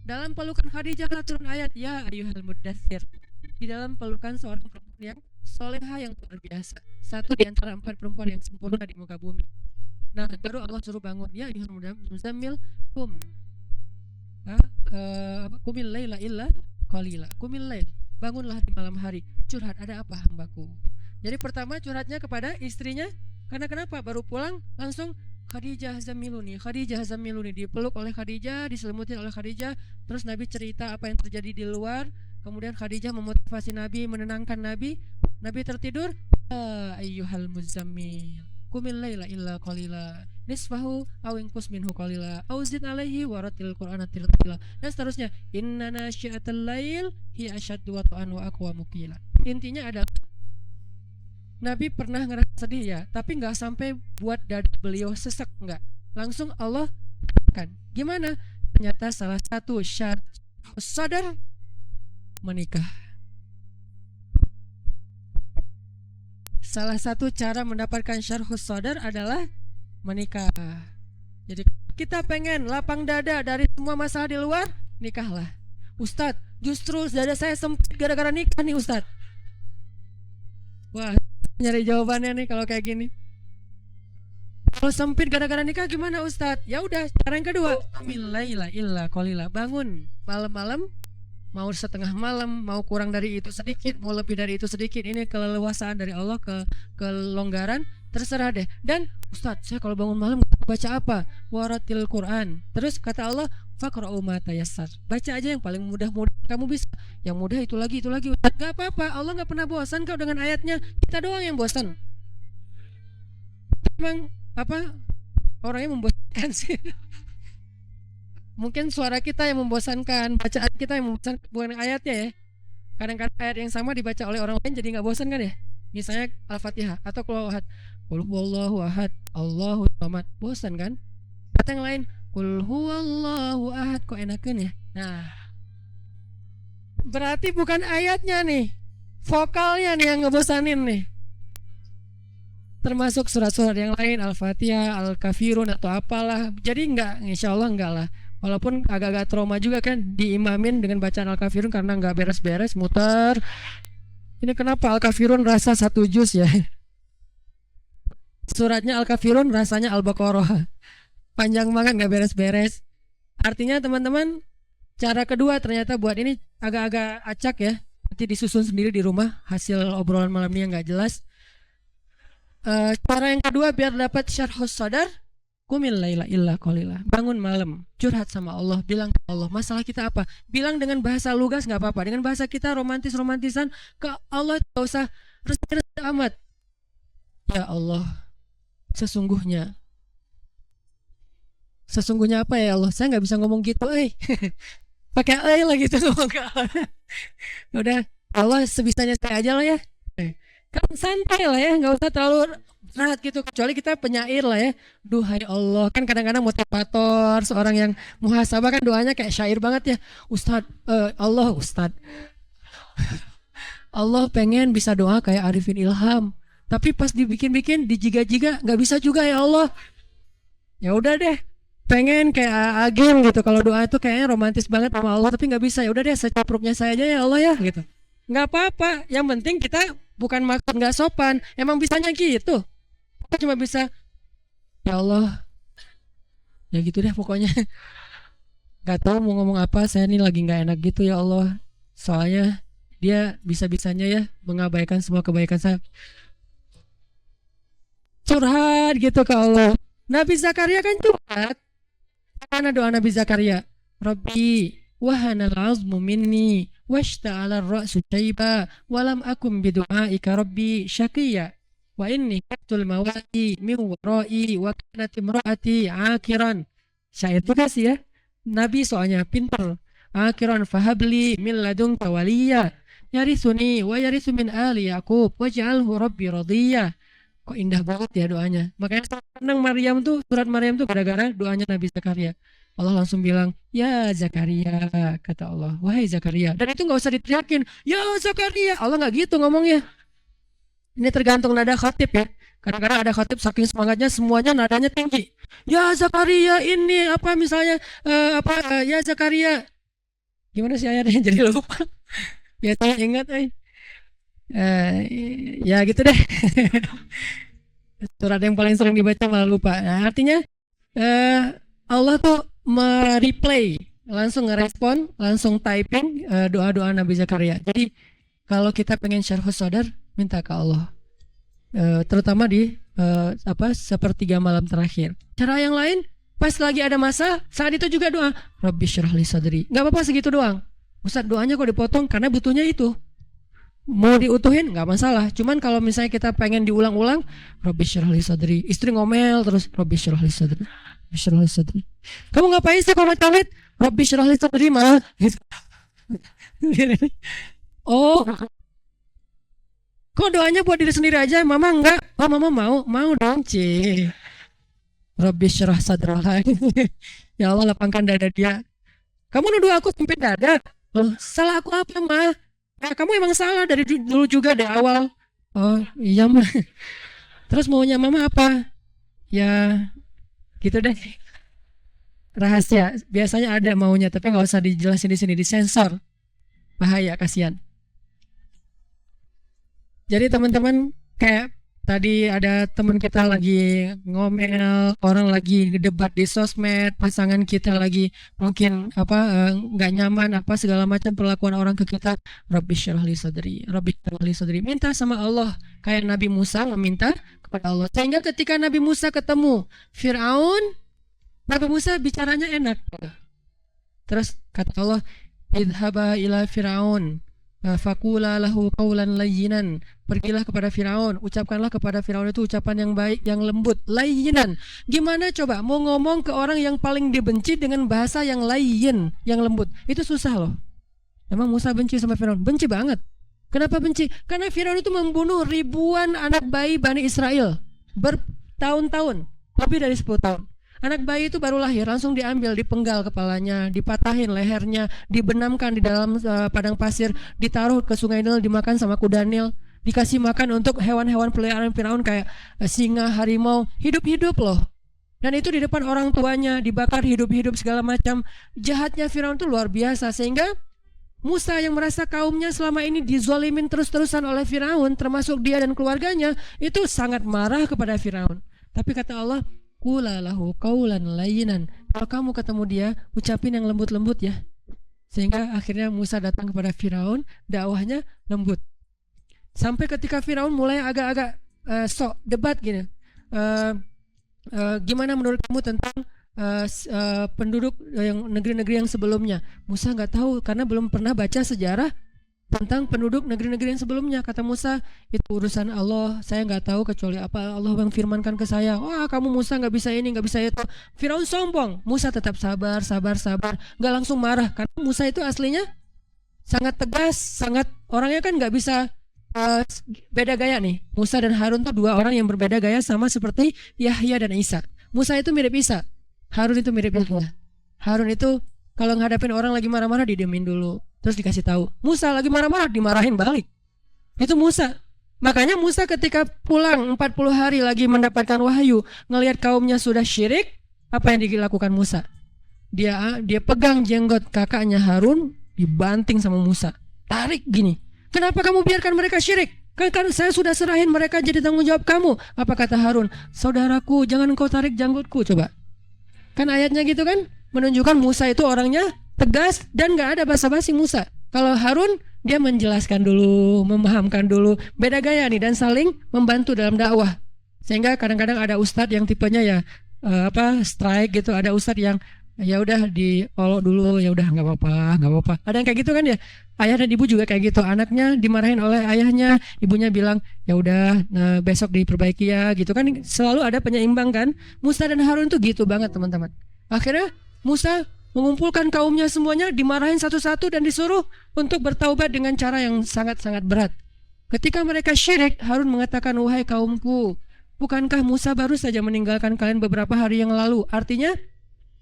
Dalam pelukan Khadijah lah turun ayat ya ayyuhal mudaththir. Di dalam pelukan seorang perempuan yang soleha yang luar biasa, satu di antara 4 perempuan yang sempurna di muka bumi. Nah baru Allah suruh bangun, ya ayyuhal muzammil kumil laila illa qalila. Kumil lail, bangunlah di malam hari, curhat ada apa hambaku. Jadi pertama curhatnya kepada istrinya, karena kenapa? Baru pulang langsung Khadijah Zamiluni, dipeluk oleh Khadijah, diselimutin oleh Khadijah. Terus Nabi cerita apa yang terjadi di luar. Kemudian Khadijah memotivasi Nabi, menenangkan Nabi. Nabi tertidur. Ayyuhal muzammil, qumil laila illa qalila, nisfahu aw inqus minhu qalila, aw zid alaihi waratil qur'ana tartila. Dan seterusnya. Inna nasyi'atal lail hiya asyaddu wat'an wa aqwamu qila. Intinya adalah Nabi pernah ngerasa sedih ya, tapi nggak sampai buat dada beliau sesek, nggak. Langsung Allah kan. Gimana? Ternyata salah satu syarat sadar menikah. Salah satu cara mendapatkan syarhus sadar adalah menikah. Jadi kita pengen lapang dada dari semua masalah di luar, nikahlah. Ustadz, justru dada saya sempit gara-gara nikah nih Ustadz. Wah, nyari jawabannya nih kalau kayak gini. Kalau sempit gara-gara nikah gimana Ustadz? Ya udah, cara yang kedua, milaila illa qalila, bangun malam-malam, mau setengah malam, mau kurang dari itu sedikit, mau lebih dari itu sedikit, ini keleluasaan dari Allah, kelonggaran, terserah deh. Dan Ustadz, saya kalau bangun malam baca apa? Waratil Quran. Terus kata Allah, faqra'u ma tayassar, baca aja yang paling mudah kamu bisa. Yang mudah itu lagi Ustadz. Gak apa-apa, Allah gak pernah bosan kau dengan ayatnya. Kita doang yang bosan. Emang apa orangnya membosankan sih? Mungkin suara kita yang membosankan, bacaan kita yang membosankan, bukan ayatnya ya. Kadang-kadang ayat yang sama dibaca oleh orang lain jadi gak bosan kan ya. Misalnya Al-Fatihah atau Qul huwallahu ahad, Allahu samad, bosan kan? Kata yang lain, Qul huwallahu ahad, kok enakan ya? Nah, berarti bukan ayatnya nih, vokalnya nih yang ngebosanin nih. Termasuk surat-surat yang lain, Al-Fatihah, Al-Kafirun atau apalah. Jadi enggak, insya Allah enggak lah. Walaupun agak-agak trauma juga kan diimamin dengan bacaan Al-Kafirun karena enggak beres-beres, muter. Ini kenapa Al-Kafirun rasa satu juz ya? Suratnya Al-Kafirun rasanya Al-Baqarah. Panjang banget enggak beres-beres. Artinya teman-teman, cara kedua ternyata buat ini agak-agak acak ya. Nanti disusun sendiri di rumah, hasil obrolan malam ini yang enggak jelas. Cara yang kedua biar dapat syarhus sadar, qumil laila illa qalila, bangun malam, curhat sama Allah, bilang ke Allah masalah kita apa, bilang dengan bahasa lugas nggak apa-apa, dengan bahasa kita romantisan ke Allah, nggak usah resmi amat. Ya Allah, sesungguhnya apa ya Allah, saya nggak bisa ngomong gitu, pakai lah gitu ngomong ke Allah. Udah, Allah sebisanya saya aja lah ya. Kan santai lah ya, nggak usah terlalu berat gitu, kecuali kita penyair lah ya. Duhai Allah, kan kadang-kadang motivator, seorang yang muhasabah kan doanya kayak syair banget ya. Ustadz Allah pengen bisa doa kayak Arifin Ilham, tapi pas dibikin-bikin dijiga-jiga nggak bisa juga ya Allah. Ya udah deh, pengen kayak Agim gitu, kalau doa itu kayaknya romantis banget sama Allah tapi nggak bisa, ya udah deh secapruknya saya aja ya Allah ya gitu. Nggak apa-apa, yang penting kita bukan maksud nggak sopan, emang bisanya gitu. Kita cuma bisa, ya Allah, ya gitu deh pokoknya. Nggak tahu mau ngomong apa, saya ini lagi nggak enak gitu ya Allah. Soalnya dia bisa-bisanya ya mengabaikan semua kebaikan saya. Curhat gitu ke Allah. Nabi Zakaria kan curhat. Mana doa Nabi Zakaria? Rabbi wahanal azmu minni washta'ala ar-ra'su shayba walam akum bidu'aika rabbi syaqiya wa inni qattul mawati min wara'i wa kanat imra'ati akiran. Syair juga sih ya, Nabi soalnya pintar. Akiran fahabli min ladunka waliya yarithuni wa yarithu min ali Yaqub waj'alhu rabbi radiyya. Kok indah banget ya doanya. Makanya senang Maryam tuh, surat Maryam tuh gara-gara doanya Nabi Zakaria. Allah langsung bilang, ya Zakaria, kata Allah, wahai Zakaria. Dan itu gak usah diteriakin, ya Zakaria. Allah gak gitu ngomongnya. Ini tergantung nada khatib ya. Kadang-kadang ada khatib saking semangatnya semuanya nadanya tinggi. Ya Zakaria ini apa misalnya ya Zakaria. Gimana sih ayatnya jadi lupa. Biasanya ingat ya gitu deh. Surat yang paling sering dibaca malah lupa. Nah, artinya Allah tuh mereplay, langsung ngerespon, langsung typing doa-doa Nabi Zakaria. Jadi kalau kita pengen syarhus sadar, minta ke Allah, terutama di sepertiga malam terakhir. Cara yang lain, pas lagi ada masa, saat itu juga doa, Rabbi syrah li sadri. Gak apa-apa segitu doang. Ustaz, doanya kok dipotong karena butuhnya itu. Mau diutuhin nggak masalah. Cuman kalau misalnya kita pengen diulang-ulang, Rabbi syrah li sadri. Istri ngomel terus, Rabbi syrah li sadri. Rabbi syrah li sadri. Kamu ngapain sih kalau kawin? Rabbi syrah li sadri mah. Oh, kok doanya buat diri sendiri aja? Mama enggak? Oh, mama mau dong, Ci. Rabbi syrah sadraha. Ya Allah, lapangkan dada dia. Kamu nuduh aku sempit dada? Oh, salah aku apa, Ma? Nah, kamu emang salah dari dulu juga dari awal. Oh, iya, Ma. Terus maunya mama apa? Ya, gitu deh. Rahasia. Biasanya ada maunya, tapi nggak usah dijelasin di sini, disensor. Bahaya, kasihan. Jadi teman-teman, kayak tadi ada teman kita lagi ngomel, orang lagi debat di sosmed, pasangan kita lagi mungkin nggak nyaman segala macam perlakuan orang ke kita. Rabbi syrah li sadri, Rabbi syrah li sadri. Minta sama Allah kayak Nabi Musa meminta kepada Allah. Sehingga ketika Nabi Musa ketemu Firaun, Nabi Musa bicaranya enak. Terus kata Allah, idhaba ila Firaun fakula lahu qawlan layyinan. Pergilah kepada Firaun, ucapkanlah kepada Firaun itu ucapan yang baik, yang lembut, layyinan. Gimana coba mau ngomong ke orang yang paling dibenci dengan bahasa yang layyin, yang lembut? Itu susah loh. Emang Musa benci sama Firaun? Benci banget. Kenapa benci? Karena Firaun itu membunuh ribuan anak bayi Bani Israel bertahun-tahun, lebih dari 10 tahun. Anak bayi itu baru lahir, langsung diambil, dipenggal kepalanya, dipatahin lehernya, dibenamkan di dalam padang pasir, ditaruh ke sungai Nil, dimakan sama kuda Nil, dikasih makan untuk hewan-hewan peliharaan Firaun kayak singa, harimau, hidup-hidup loh. Dan itu di depan orang tuanya, dibakar hidup-hidup segala macam. Jahatnya Firaun itu luar biasa, sehingga Musa yang merasa kaumnya selama ini dizolimin terus-terusan oleh Firaun, termasuk dia dan keluarganya, itu sangat marah kepada Firaun. Tapi kata Allah, qula lahu qawlan layyinan. Kalau kamu ketemu dia, ucapin yang lembut-lembut ya. Sehingga akhirnya Musa datang kepada Firaun, dakwahnya lembut. Sampai ketika Firaun mulai agak-agak sok debat gini. Gimana menurut kamu tentang penduduk yang negeri-negeri yang sebelumnya? Musa nggak tahu karena belum pernah baca sejarah tentang penduduk negeri-negeri yang sebelumnya. Kata Musa, itu urusan Allah, saya nggak tahu kecuali apa Allah yang firmankan ke saya. Wah, kamu Musa nggak bisa ini, nggak bisa itu. Firaun sombong. Musa tetap sabar, nggak langsung marah karena Musa itu aslinya sangat tegas, sangat orangnya kan nggak bisa beda gaya nih. Musa dan Harun tuh dua orang yang berbeda gaya, sama seperti Yahya dan Isa. Musa itu mirip Isa, Harun itu mirip Yahya. Harun itu kalau ngadapin orang lagi marah-marah didiemin dulu, terus dikasih tahu. Musa lagi marah-marah dimarahin balik. Itu Musa. Makanya Musa ketika pulang 40 hari lagi mendapatkan wahyu, ngelihat kaumnya sudah syirik, apa yang dilakukan Musa? Dia pegang jenggot kakaknya Harun, dibanting sama Musa. Tarik gini. Kenapa kamu biarkan mereka syirik? Kan saya sudah serahin mereka jadi tanggung jawab kamu. Apa kata Harun? Saudaraku, jangan engkau tarik jenggotku. Coba. Kan ayatnya gitu kan? Menunjukkan Musa itu orangnya tegas dan gak ada basa-basi Musa. Kalau Harun, dia menjelaskan dulu, memahamkan dulu. Beda gaya nih dan saling membantu dalam dakwah. Sehingga kadang-kadang ada ustadz yang tipenya ya strike gitu. Ada ustadz yang ya udah diolok dulu, ya udah nggak apa-apa. Ada yang kayak gitu kan ya. Ayah dan ibu juga kayak gitu. Anaknya dimarahin oleh ayahnya, ibunya bilang ya udah besok diperbaiki ya gitu kan. Selalu ada penyeimbang kan. Musa dan Harun tuh gitu banget teman-teman. Akhirnya Musa mengumpulkan kaumnya semuanya, dimarahin satu-satu dan disuruh untuk bertaubat dengan cara yang sangat-sangat berat. Ketika mereka syirik, Harun mengatakan, wahai kaumku, bukankah Musa baru saja meninggalkan kalian beberapa hari yang lalu? Artinya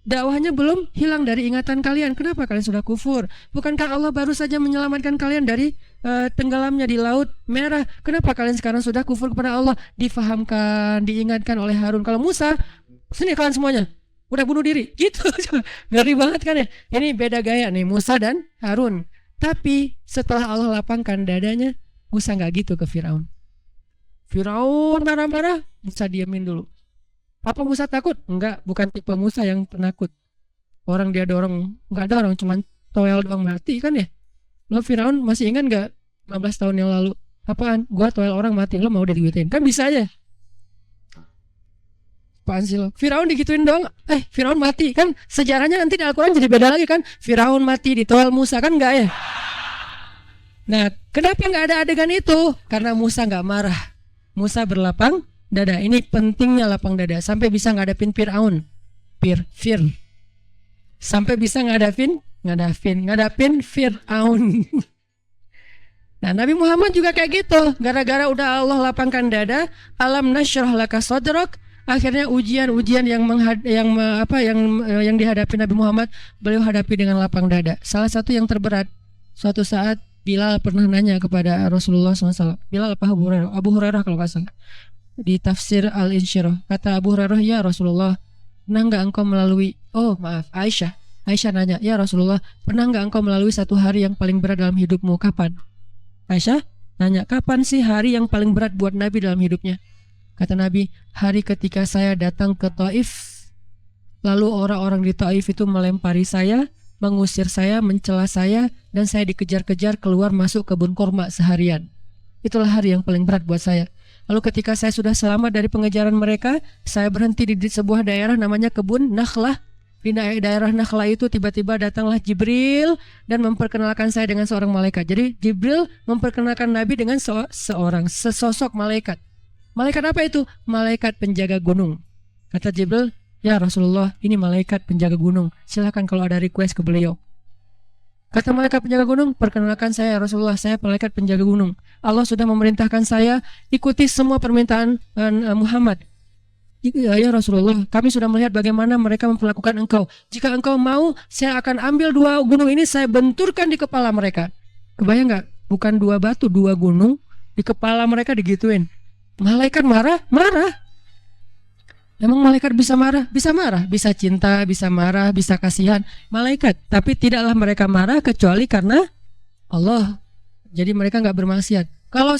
dakwahnya belum hilang dari ingatan kalian. Kenapa kalian sudah kufur? Bukankah Allah baru saja menyelamatkan kalian dari tenggelamnya di Laut Merah? Kenapa kalian sekarang sudah kufur kepada Allah? Difahamkan, diingatkan oleh Harun. Kalau Musa, sini kalian semuanya, udah bunuh diri. Gitu. Ngeri banget kan ya. Ini beda gaya nih Musa dan Harun. Tapi setelah Allah lapangkan dadanya, Musa nggak gitu ke Firaun. Firaun marah-marah, Musa diamin dulu. Apa Musa takut? Enggak, bukan tipe Musa yang penakut. Orang dia dorong, nggak ada orang, cuma toel doang mati kan ya. Lo Firaun masih ingat nggak 15 tahun yang lalu? Apaan? Gua toel orang mati, lo mau diduitin? Kan bisa aja. apaan sih lo? Firaun digituin dong. Firaun mati kan? Sejarahnya nanti di Al-Quran jadi beda lagi kan? Firaun mati ditolak Musa kan enggak ya? Nah, kenapa nggak ada adegan itu? Karena Musa nggak marah. Musa berlapang dada. Ini pentingnya lapang dada. Sampai bisa ngadapin Fir'aun. Fir. Sampai bisa ngadapin Fir'aun. Nah, Nabi Muhammad juga kayak gitu. Gara-gara udah Allah lapangkan dada, alam nasyrah laka sadrak, akhirnya ujian-ujian yang dihadapi Nabi Muhammad, beliau hadapi dengan lapang dada. Salah satu yang terberat, suatu saat Bilal pernah nanya kepada Rasulullah SAW. Bilal apa Abu Hurairah kalau nggak salah. Di tafsir Al-Insyirah, kata Abu Hurairah, ya Rasulullah, pernah nggak engkau melalui, Aisyah nanya, ya Rasulullah, pernah nggak engkau melalui satu hari yang paling berat dalam hidupmu? Kapan? Aisyah nanya, kapan sih hari yang paling berat buat Nabi dalam hidupnya? Kata Nabi, hari ketika saya datang ke Taif, lalu orang-orang di Taif itu melempari saya, mengusir saya, mencela saya, dan saya dikejar-kejar keluar masuk kebun kurma seharian. Itulah hari yang paling berat buat saya. Lalu ketika saya sudah selamat dari pengejaran mereka, saya berhenti di sebuah daerah namanya kebun Nakhlah. Di daerah Nakhlah itu tiba-tiba datanglah Jibril dan memperkenalkan saya dengan seorang malaikat. Jadi Jibril memperkenalkan Nabi dengan sesosok malaikat. Malaikat apa itu? Malaikat penjaga gunung. Kata Jibril, ya Rasulullah, ini malaikat penjaga gunung. Silakan kalau ada request ke beliau. Kata malaikat penjaga gunung, perkenalkan saya ya Rasulullah, saya malaikat penjaga gunung. Allah sudah memerintahkan saya ikuti semua permintaan Muhammad. Ya Rasulullah, kami sudah melihat bagaimana mereka memperlakukan engkau. Jika engkau mau, saya akan ambil 2 gunung ini, saya benturkan di kepala mereka. Kebayang gak? Bukan 2 batu, 2 gunung di kepala mereka digituin. Malaikat marah. Emang malaikat bisa marah? Bisa marah, bisa cinta, bisa marah, bisa kasihan. Malaikat, tapi tidaklah mereka marah kecuali karena Allah. Jadi mereka gak bermaksiat. Kalau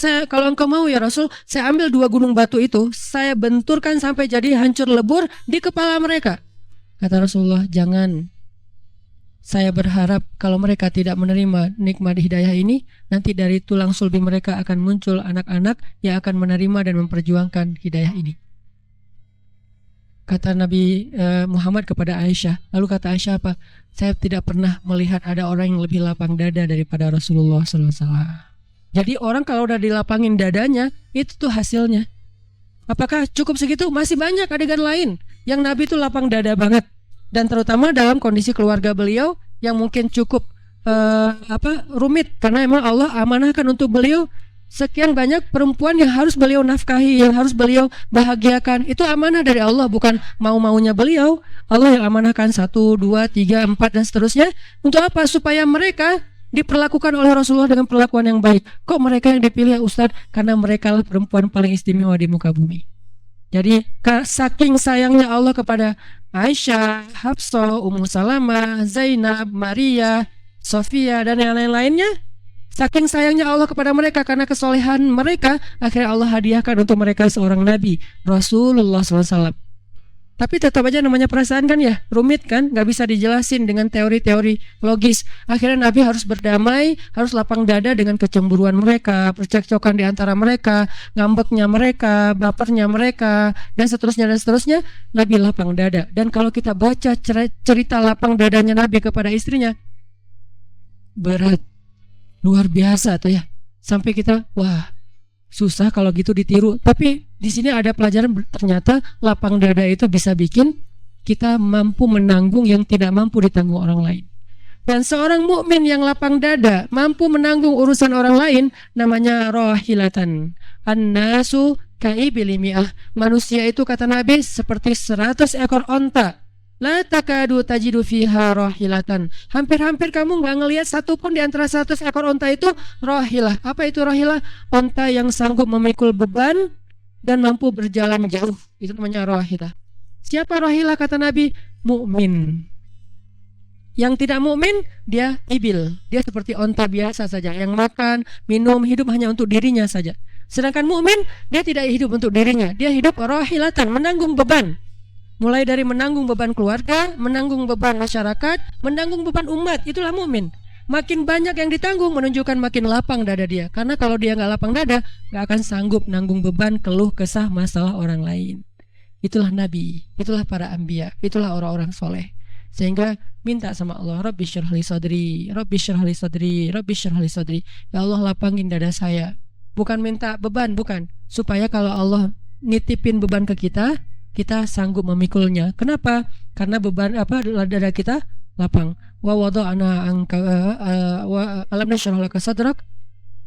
engkau mau ya Rasul, saya ambil 2 gunung batu itu, saya benturkan sampai jadi hancur lebur di kepala mereka. Kata Rasulullah, jangan. Saya berharap kalau mereka tidak menerima nikmat hidayah ini, nanti dari tulang sulbi mereka akan muncul anak-anak yang akan menerima dan memperjuangkan hidayah ini. Kata Nabi Muhammad kepada Aisyah. Lalu kata Aisyah apa? Saya tidak pernah melihat ada orang yang lebih lapang dada daripada Rasulullah SAW. Jadi orang kalau udah dilapangin dadanya, itu tuh hasilnya. Apakah cukup segitu? Masih banyak adegan lain yang Nabi tuh lapang dada banget. Dan terutama dalam kondisi keluarga beliau yang mungkin cukup rumit. Karena emang Allah amanahkan untuk beliau sekian banyak perempuan yang harus beliau nafkahi, yang harus beliau bahagiakan. Itu amanah dari Allah, bukan mau-maunya beliau. Allah yang amanahkan 1, 2, 3, 4 dan seterusnya. Untuk apa? Supaya mereka diperlakukan oleh Rasulullah dengan perlakuan yang baik. Kok mereka yang dipilih ya Ustadz? Karena mereka lah perempuan paling istimewa di muka bumi. Jadi saking sayangnya Allah kepada Aisyah, Hafsah, Ummu Salamah, Zainab, Maria, Sofia dan yang lain-lainnya, saking sayangnya Allah kepada mereka karena kesolehan mereka, akhirnya Allah hadiahkan untuk mereka seorang Nabi, Rasulullah SAW. Tapi tetap aja namanya perasaan kan ya, rumit kan, gak bisa dijelasin dengan teori-teori logis. Akhirnya Nabi harus berdamai, harus lapang dada dengan kecemburuan mereka, percekcokan di antara mereka, ngambeknya mereka, bapernya mereka, dan seterusnya. Nabi lapang dada. Dan kalau kita baca cerita lapang dadanya Nabi kepada istrinya, berat, luar biasa tuh ya. Sampai kita, wah, susah kalau gitu ditiru. Tapi di sini ada pelajaran, ternyata lapang dada itu bisa bikin kita mampu menanggung yang tidak mampu ditanggung orang lain. Dan seorang mukmin yang lapang dada mampu menanggung urusan orang lain namanya rohilatan. An-nasu ka'ibili mi'ah. Manusia itu kata Nabi seperti 100 ekor onta. La takadu tajidu fiha rohilatan. Hampir-hampir kamu gak ngelihat satu pun di antara 100 ekor onta itu rohilah. Apa itu rohilah? Onta yang sanggup memikul beban dan mampu berjalan jauh. Itu namanya rohilah. Siapa rohilah kata Nabi? Mukmin. Yang tidak mukmin dia ibil. Dia seperti onta biasa saja yang makan, minum, hidup hanya untuk dirinya saja. Sedangkan mukmin dia tidak hidup untuk dirinya. Dia hidup rohilatan, menanggung beban. Mulai dari menanggung beban keluarga, menanggung beban masyarakat, menanggung beban umat. Itulah mukmin. Makin banyak yang ditanggung menunjukkan makin lapang dada dia. Karena kalau dia nggak lapang dada, nggak akan sanggup nanggung beban, keluh kesah, masalah orang lain. itulah nabi, itulah para anbiya, itulah orang-orang soleh. Sehingga minta sama Allah, Rabbi syrah li sadri, Rabbi syrah li sadri, Rabbi syrah li sadri. Ya Allah, lapangin dada saya. Bukan minta beban, bukan. Supaya kalau Allah nitipin beban ke kita, kita sanggup memikulnya. Kenapa? Karena beban dada kita lapang. Wa wada'na anka wa alam nashrah laka sadrak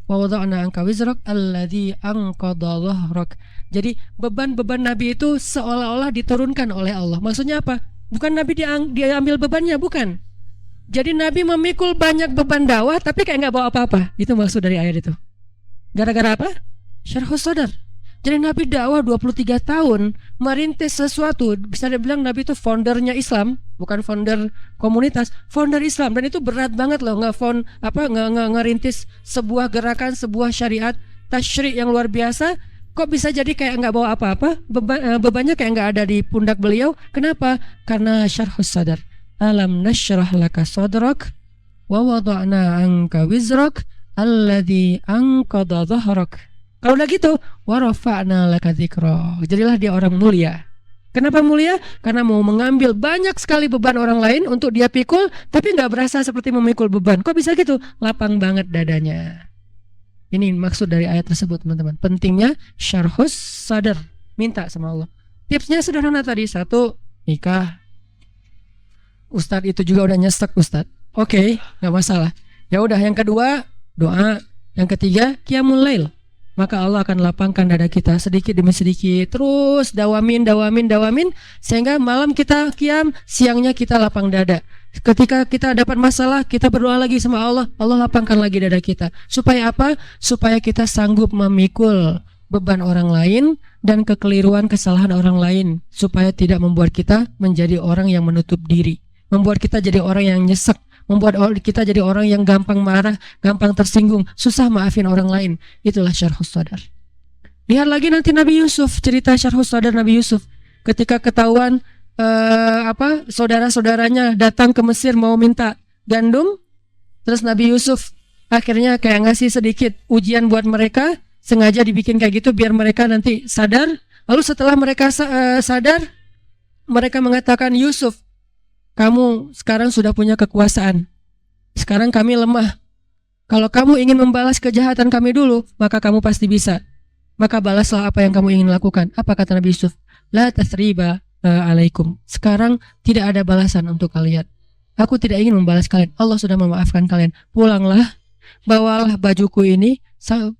wa wada'na anka wizrak alladzi anqadha dhahrak. Jadi beban-beban Nabi itu seolah-olah diturunkan oleh Allah. Maksudnya apa? Bukan Nabi dia ambil bebannya, bukan. Jadi Nabi memikul banyak beban dakwah tapi kayak nggak bawa apa-apa. Itu maksud dari ayat itu. Gara-gara apa? Syarhus sadar. Jadi Nabi dakwah 23 tahun merintis sesuatu. Bisa dibilang Nabi itu foundernya Islam, bukan founder komunitas, founder Islam. Dan itu berat banget loh, ngerintis sebuah gerakan, sebuah syariat tasyri' yang luar biasa. Kok bisa jadi kayak nggak bawa apa-apa? Bebannya kayak nggak ada di pundak beliau. Kenapa? Karena syarhus sadar. Alam nasyrah laka sadrak wa wada'na anka wizrak alladzi anqadha dhahrak. Kalau udah gitu, wa rafa'na laka dzikra. Jadilah dia orang mulia. Kenapa mulia? Karena mau mengambil banyak sekali beban orang lain untuk dia pikul, tapi nggak berasa seperti memikul beban. Kok bisa gitu? Lapang banget dadanya. Ini maksud dari ayat tersebut, teman-teman. Pentingnya syarhus sadar, minta sama Allah. Tipsnya sederhana tadi. 1, nikah. Ustadz itu juga udah nyesek, Ustadz. Oke, nggak masalah. Ya udah, yang kedua doa, yang ketiga qiyamul lail. Maka Allah akan lapangkan dada kita sedikit demi sedikit. Terus dawamin sehingga malam kita qiyam, siangnya kita lapang dada. Ketika kita dapat masalah, kita berdoa lagi sama Allah, Allah lapangkan lagi dada kita. Supaya apa? Supaya kita sanggup memikul beban orang lain dan kekeliruan kesalahan orang lain, supaya tidak membuat kita menjadi orang yang menutup diri, membuat kita jadi orang yang nyesek, membuat kita jadi orang yang gampang marah, gampang tersinggung, susah maafin orang lain. Itulah syarhus sadar. Lihat lagi nanti Nabi Yusuf, cerita syarhus sadar Nabi Yusuf. Ketika ketahuan saudara-saudaranya datang ke Mesir mau minta gandum, terus Nabi Yusuf akhirnya kayak ngasih sedikit ujian buat mereka, sengaja dibikin kayak gitu biar mereka nanti sadar. Lalu setelah mereka sadar, mereka mengatakan, Yusuf, kamu sekarang sudah punya kekuasaan. Sekarang kami lemah. Kalau kamu ingin membalas kejahatan kami dulu, maka kamu pasti bisa. Maka balaslah apa yang kamu ingin lakukan. Apa kata Nabi Yusuf? La tasriba alaikum. Sekarang tidak ada balasan untuk kalian. Aku tidak ingin membalas kalian. Allah sudah memaafkan kalian. Pulanglah, bawalah bajuku ini,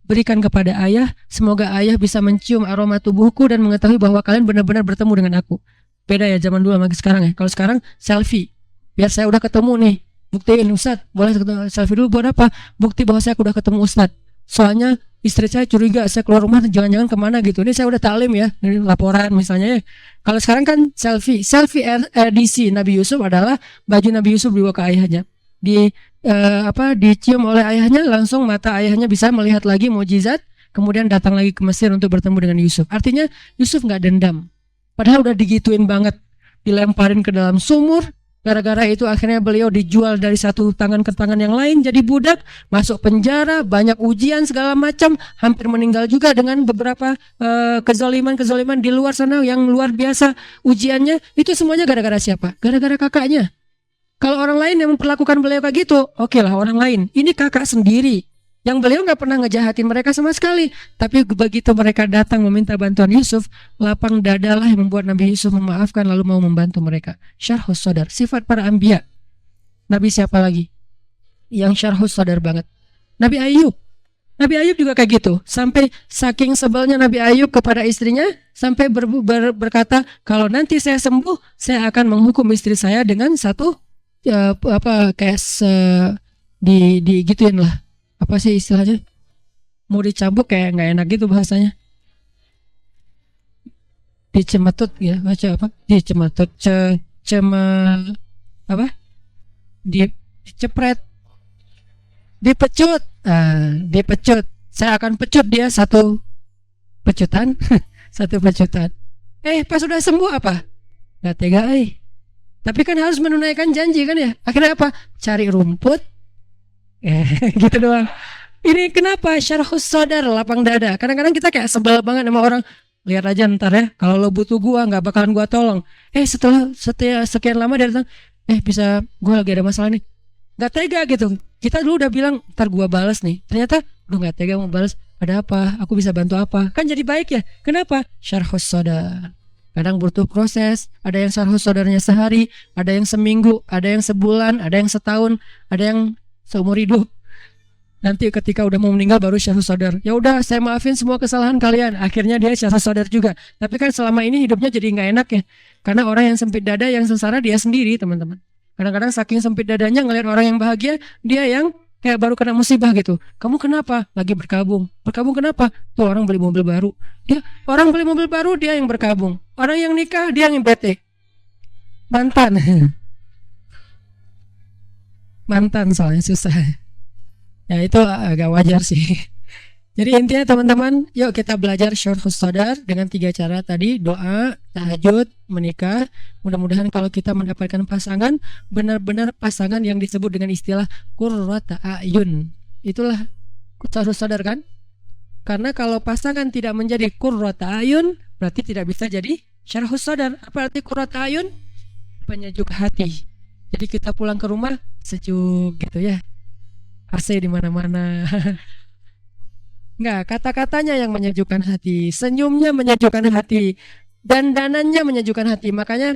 berikan kepada ayah. Semoga ayah bisa mencium aroma tubuhku dan mengetahui bahwa kalian benar-benar bertemu dengan aku. Beda ya zaman dulu sama sekarang ya. Kalau sekarang selfie, biar saya udah ketemu nih, buktiin Ustadz, boleh selfie dulu buat apa? Bukti bahwa saya udah ketemu Ustadz. Soalnya istri saya curiga saya keluar rumah jangan-jangan kemana gitu. Ini saya udah taklim ya, ini laporan misalnya ya. Kalau sekarang kan selfie edisi Nabi Yusuf adalah baju Nabi Yusuf dibawa ke ayahnya, dicium oleh ayahnya, langsung mata ayahnya bisa melihat lagi mukjizat, kemudian datang lagi ke Mesir untuk bertemu dengan Yusuf. Artinya Yusuf nggak dendam. Padahal udah digituin banget, dilemparin ke dalam sumur. Gara-gara itu akhirnya beliau dijual dari satu tangan ke tangan yang lain, jadi budak, masuk penjara, banyak ujian segala macam, hampir meninggal juga dengan beberapa kezaliman di luar sana yang luar biasa ujiannya. Itu semuanya gara-gara siapa? Gara-gara kakaknya. Kalau orang lain yang memperlakukan beliau kayak gitu, oke lah orang lain. Ini kakak sendiri yang beliau nggak pernah ngejahatin mereka sama sekali. Tapi begitu mereka datang meminta bantuan Yusuf, lapang dadalah yang membuat Nabi Yusuf memaafkan lalu mau membantu mereka. Syarhus sadar, sifat para anbiya. Nabi siapa lagi yang syarhus sadar banget? Nabi Ayub. Nabi Ayub juga kayak gitu. Sampai saking sebelnya Nabi Ayub kepada istrinya, sampai berkata, kalau nanti saya sembuh, saya akan menghukum istri saya dengan satu digituin lah. Apa sih istilahnya? Mau dicambuk kayak nggak enak gitu bahasanya. Dicematut ya, baca apa? Dicematut, dicepret, dipecut. Dipecut. Saya akan pecut dia satu pecutan, satu pecutan. Pas sudah sembuh apa? Gak tega, Tapi kan harus menunaikan janji kan ya. Akhirnya apa? Cari rumput. Gitu doang. Ini kenapa syarhus sadar, lapang dada. Kadang-kadang kita kayak sebel banget sama orang. lihat aja ntar ya, kalau lo butuh gua nggak bakalan gua tolong. Setelah sekian lama dia datang, bisa, gua lagi ada masalah nih, nggak tega gitu. Kita dulu udah bilang ntar gua balas nih, ternyata lu nggak tega mau balas. Ada apa, aku bisa bantu apa, kan jadi baik ya. Kenapa? Syarhus sodar. Kadang butuh proses, ada yang syarhus sodarnya sehari, ada yang seminggu, ada yang sebulan, ada yang setahun, ada yang seumur hidup. Nanti ketika udah mau meninggal baru syarhus sodar. Ya udah, saya maafin semua kesalahan kalian. Akhirnya dia syarhus sodar juga. Tapi kan selama ini hidupnya jadi nggak enak ya. Karena orang yang sempit dada, yang sengsara dia sendiri, teman-teman. Kadang-kadang saking sempit dadanya ngelihat orang yang bahagia, dia yang kayak baru kena musibah gitu. Kamu kenapa? Lagi berkabung. Berkabung kenapa? Tuh orang beli mobil baru. Orang beli mobil baru, dia yang berkabung. Orang yang nikah, dia yang bete. Mantan. Mantan soalnya susah. Ya itu agak wajar sih. Jadi intinya teman-teman, yuk kita belajar syarhus sodar dengan 3 cara tadi: doa, tahajud, menikah. Mudah-mudahan kalau kita mendapatkan pasangan, benar-benar pasangan yang disebut dengan istilah qurrata a'yun. Itulah syarhus sodar kan? Karena kalau pasangan tidak menjadi qurrata a'yun, berarti tidak bisa jadi syarhus sodar. Apa arti qurrata a'yun? Penyejuk hati. Jadi kita pulang ke rumah sejuk gitu ya. AC di mana-mana. Enggak, kata-katanya yang menyejukkan hati, senyumnya menyejukkan hati, dandanannya menyejukkan hati. Makanya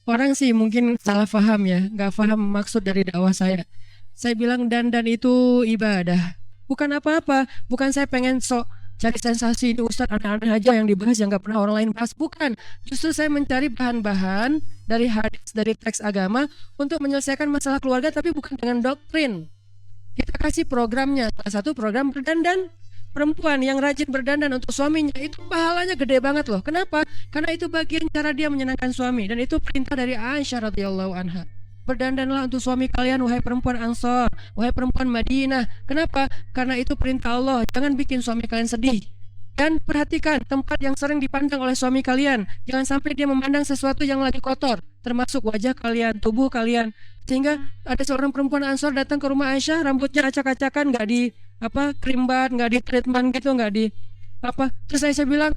orang sih mungkin salah paham ya, nggak paham maksud dari dakwah saya. Saya bilang dandan itu ibadah, bukan apa-apa. Bukan saya pengen sok cari sensasi di Ustadz, aneh-aneh aja yang dibahas yang nggak pernah orang lain bahas. Bukan, justru saya mencari bahan-bahan dari hadis, dari teks agama untuk menyelesaikan masalah keluarga, tapi bukan dengan doktrin. Kita kasih programnya. Salah satu program berdandan. Perempuan yang rajin berdandan untuk suaminya itu pahalanya gede banget loh. Kenapa? Karena itu bagian cara dia menyenangkan suami. Dan itu perintah dari Aisyah radhiyallahu anha. Berdandanlah untuk suami kalian, wahai perempuan Ansor, wahai perempuan Madinah. Kenapa? Karena itu perintah Allah. Jangan bikin suami kalian sedih. Dan perhatikan tempat yang sering dipandang oleh suami kalian. Jangan sampai dia memandang sesuatu yang lagi kotor, termasuk wajah kalian, tubuh kalian. Sehingga ada seorang perempuan Ansor datang ke rumah Aisyah, rambutnya acak-acakan, nggak di krimbat, nggak di treatment gitu, nggak di Terus Aisyah bilang,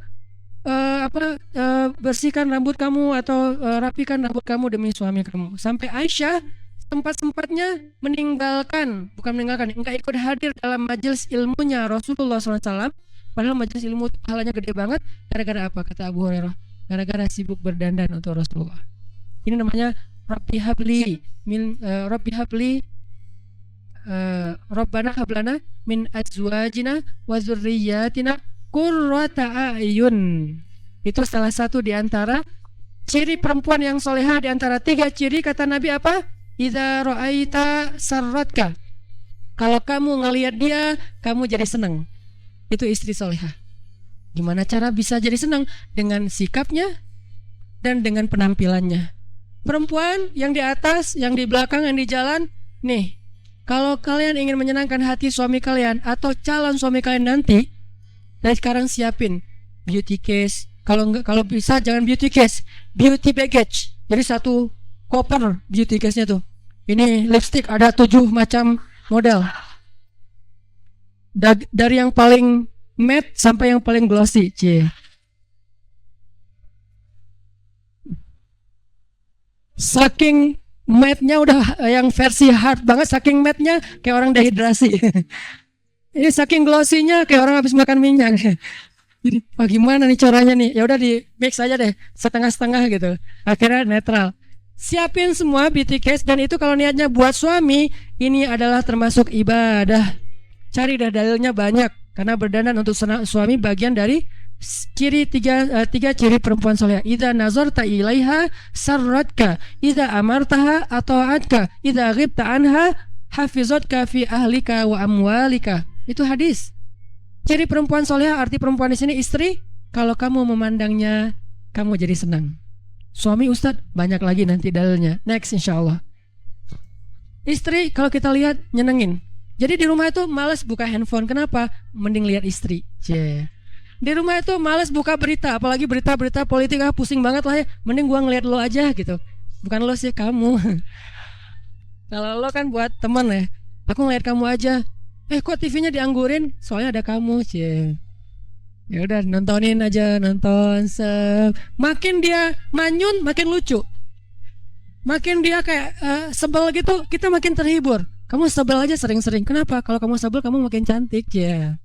bersihkan rambut kamu atau rapikan rambut kamu demi suami kamu. Sampai Aisyah sempat-sempatnya enggak ikut hadir dalam majelis ilmunya Rasulullah SAW. Padahal majelis ilmu pahalanya gede banget. Gara-gara apa? Kata Abu Hurairah, gara-gara sibuk berdandan untuk Rasulullah. Ini namanya Rabbi habli Rabbana hablana min azwajina wa dzurriyyatina qurrata a'yun. Itu salah satu di antara ciri perempuan yang solehah. Di antara 3 ciri kata Nabi apa? Idza ra'aita sarratka. Kalau kamu ngelihat dia, kamu jadi senang. Itu istri solehah. Gimana cara bisa jadi senang? Dengan sikapnya dan dengan penampilannya. Perempuan yang di atas, yang di belakang, yang di jalan. Nih, kalau kalian ingin menyenangkan hati suami kalian atau calon suami kalian nanti, dari sekarang siapin beauty case. Kalau bisa jangan beauty case, beauty baggage. Jadi satu koper beauty case-nya tuh. Ini lipstick ada 7 macam model. Dari yang paling matte sampai yang paling glossy. Saking matte-nya udah yang versi hard banget, saking matte-nya kayak orang dehidrasi. Ini saking glossy-nya kayak orang habis makan minyak. Jadi, gimana nih caranya nih? Ya udah di mix aja deh, setengah-setengah gitu. Akhirnya netral. Siapin semua beauty case, dan itu kalau niatnya buat suami, ini adalah termasuk ibadah. Cari dah dalilnya banyak, karena berdandan untuk suami bagian dari ciri tiga ciri perempuan soleh. Idza nazarta ilaiha sarratka, idza amartaha ata'atka, idza ghibta anha hafizatka fi ahlika wa amwalika. Itu hadis. Ciri perempuan soleh, arti perempuan di sini istri. Kalau kamu memandangnya, kamu jadi senang. Suami Ustadz banyak lagi nanti dalilnya. Next insyaallah. Istri kalau kita lihat nyenengin. Jadi di rumah itu malas buka handphone. Kenapa? Mending lihat istri. Di rumah itu malas buka berita, apalagi berita-berita politik, pusing banget lah ya. Mending gua ngeliat lo aja gitu. Bukan lo sih, kamu. Kalau lo kan buat teman ya. Aku ngeliat kamu aja. Kok TV-nya dianggurin? Soalnya ada kamu, Ya udah nontonin aja, nonton makin dia manyun makin lucu. Makin dia kayak sebel gitu, kita makin terhibur. Kamu sebel aja sering-sering. Kenapa? Kalau kamu sebel kamu makin cantik ya.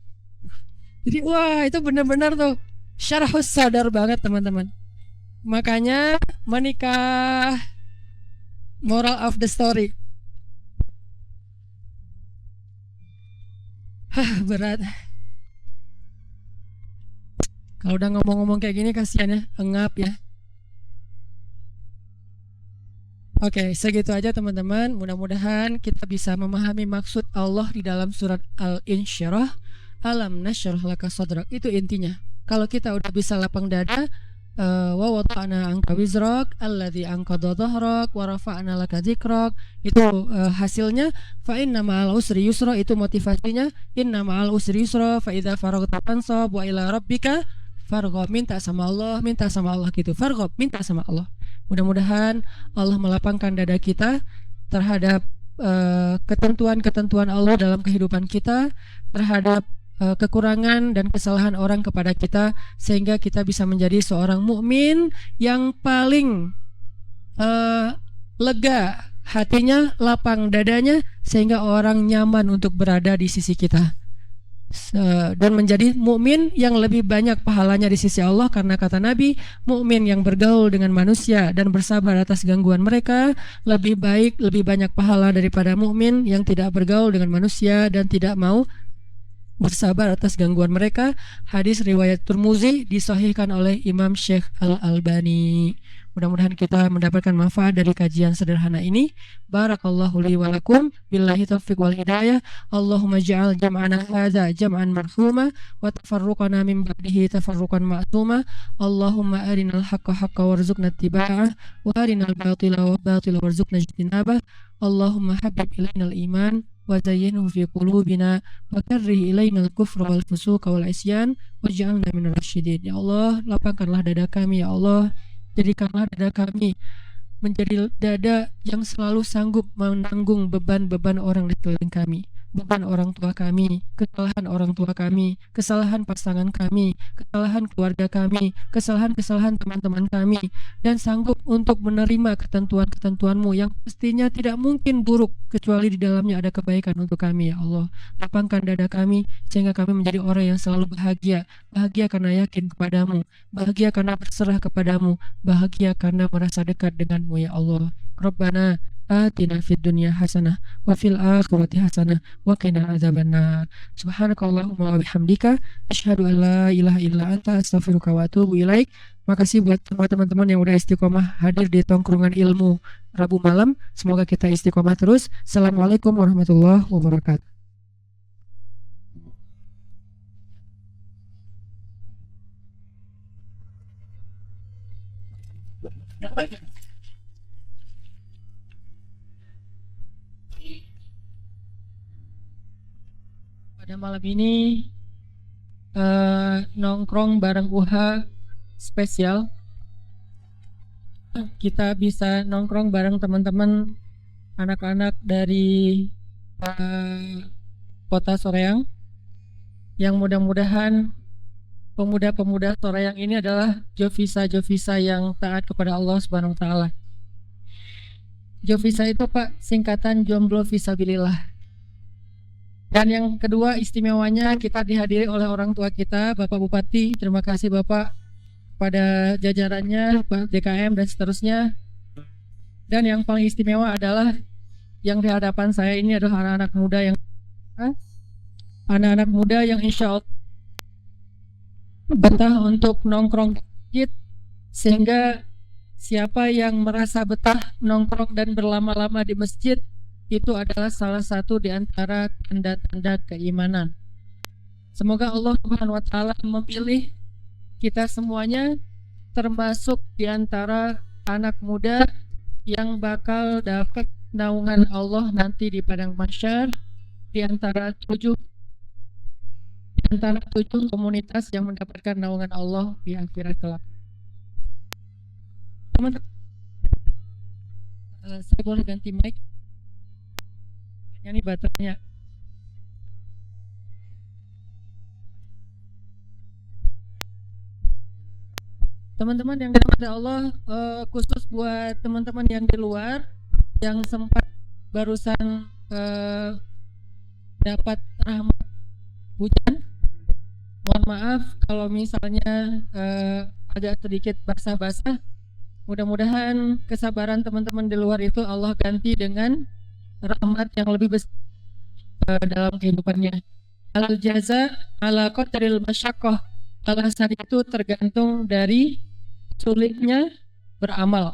Jadi wah itu benar-benar tuh syarhus sadar banget teman-teman. Makanya menikah, moral of the story. Berat. Kalau udah ngomong-ngomong kayak gini kasihan ya, engap ya. Oke, segitu aja teman-teman. Mudah-mudahan kita bisa memahami maksud Allah di dalam surat Al-Insyirah. Alam nasyrah laka sadrak. Itu intinya. Kalau kita udah bisa lapang dada, wa wada'na anka wizrak alladzi anqadha dhahrak wa rafa'na laka dzikrak, itu hasilnya fa inna ma'al usri yusra, itu motivasinya inna ma'al usri yusra fa idza faraghta fansab wa ila rabbika farghab. Minta sama Allah gitu. Farghab, minta sama Allah. Mudah-mudahan Allah melapangkan dada kita terhadap ketentuan-ketentuan Allah dalam kehidupan kita, terhadap kekurangan dan kesalahan orang kepada kita, sehingga kita bisa menjadi seorang mukmin yang paling lega hatinya, lapang dadanya, sehingga orang nyaman untuk berada di sisi kita. Dan menjadi mukmin yang lebih banyak pahalanya di sisi Allah, karena kata Nabi, mukmin yang bergaul dengan manusia dan bersabar atas gangguan mereka lebih baik, lebih banyak pahala daripada mukmin yang tidak bergaul dengan manusia dan tidak mau bersabar atas gangguan mereka. Hadis riwayat Tirmizi, disahihkan oleh Imam Syekh Al-Albani. Mudah-mudahan kita mendapatkan manfaat dari kajian sederhana ini. Barakallahu li wa lakum, billahi taufiq wal hidayah. Allahumma ja'al jam'ana hadza jam'an marhuma wa tafarruqana min ba'dihi tafarruqan ma'suma. Allahumma arinal haqqa haqqa warzuqna ittiba'ah wa arinal batila warzuqna ijtinabah. Allahumma habib ilainal iman wa zayyinhu fi qulubina wa karrih ilainal kufra wal fusuqa wal isyan waj'alna minal rasyidin. Ya Allah, lapangkanlah dada kami ya Allah. Jadikanlah dada kami menjadi dada yang selalu sanggup menanggung beban-beban orang di sekeliling kami, beban orang tua kami, kesalahan orang tua kami, kesalahan pasangan kami, kesalahan keluarga kami, kesalahan-kesalahan teman-teman kami, dan sanggup untuk menerima ketentuan-ketentuan-Mu yang pastinya tidak mungkin buruk kecuali di dalamnya ada kebaikan untuk kami ya Allah. Lapangkan dada kami sehingga kami menjadi orang yang selalu bahagia, bahagia karena yakin kepadamu, bahagia karena berserah kepadamu, bahagia karena merasa dekat denganmu ya Allah. Rabbana atina fid dunya hasanah wa fil akhirati hasanah wa qina adzabannar. Subhanakallahumma wa bihamdika asyhadu an la ilaha illa anta astaghfiruka wa atubu ilaik. Makasih buat teman-teman yang udah istiqomah hadir di tongkrongan ilmu Rabu malam. Semoga kita istiqomah terus. Assalamualaikum warahmatullahi wabarakatuh. Pada malam ini nongkrong bareng UHA spesial. Kita bisa nongkrong bareng teman-teman anak-anak dari Kota Soreang, yang mudah-mudahan pemuda-pemuda Soreang ini adalah Jovisa yang taat kepada Allah Subhanahu wa taala. Jovisa itu Pak singkatan jomblo fisabilillah. Dan yang kedua istimewanya kita dihadiri oleh orang tua kita, Bapak Bupati. Terima kasih Bapak pada jajarannya, Pak DKM dan seterusnya. Dan yang paling istimewa adalah yang di hadapan saya ini adalah anak-anak muda yang insya Allah betah untuk nongkrong di masjid, sehingga siapa yang merasa betah nongkrong dan berlama-lama di masjid, itu adalah salah satu di antara tanda-tanda keimanan. Semoga Allah Subhanahu wa taala memilih kita semuanya termasuk di antara anak muda yang bakal dapat naungan Allah nanti di padang mahsyar, di antara tujuh komunitas yang mendapatkan naungan Allah di akhirat kelak. Teman-teman, saya boleh ganti mic? Ini baterainya. teman-teman yang dirahmati Allah, khusus buat teman-teman yang di luar yang sempat barusan dapat rahmat hujan, mohon maaf kalau misalnya agak sedikit basah-basah. Mudah-mudahan kesabaran teman-teman di luar itu Allah ganti dengan rahmat yang lebih besar dalam kehidupannya. Al jaza ala qadaril masyaqqah, balasan itu tergantung dari sulitnya beramal.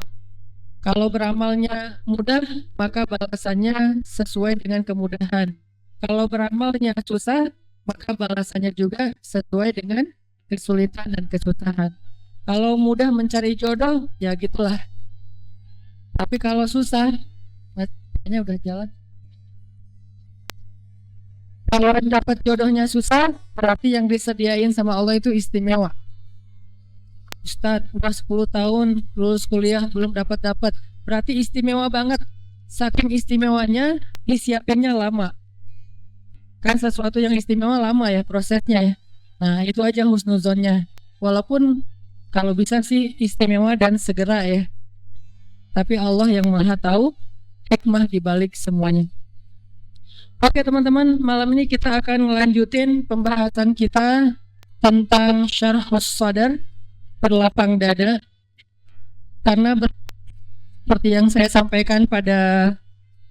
Kalau beramalnya mudah, maka balasannya sesuai dengan kemudahan. Kalau beramalnya susah, maka balasannya juga sesuai dengan kesulitan dan kesusahan. Kalau mudah mencari jodoh, ya gitulah. Tapi kalau susah, makanya udah jalan. Kalau dapat jodohnya susah, berarti yang disediain sama Allah itu istimewa. Ustadz, udah 10 tahun lulus kuliah belum dapat. Berarti istimewa banget. Saking istimewanya, disiapinnya lama. Kan sesuatu yang istimewa lama ya prosesnya ya. Nah itu aja husnuzonnya. Walaupun kalau bisa sih istimewa dan segera ya. Tapi Allah yang maha tahu hikmah dibalik semuanya. Oke teman-teman, malam ini kita akan melanjutin pembahasan kita tentang syarhus sadar, berlapang dada. Karena seperti yang saya sampaikan pada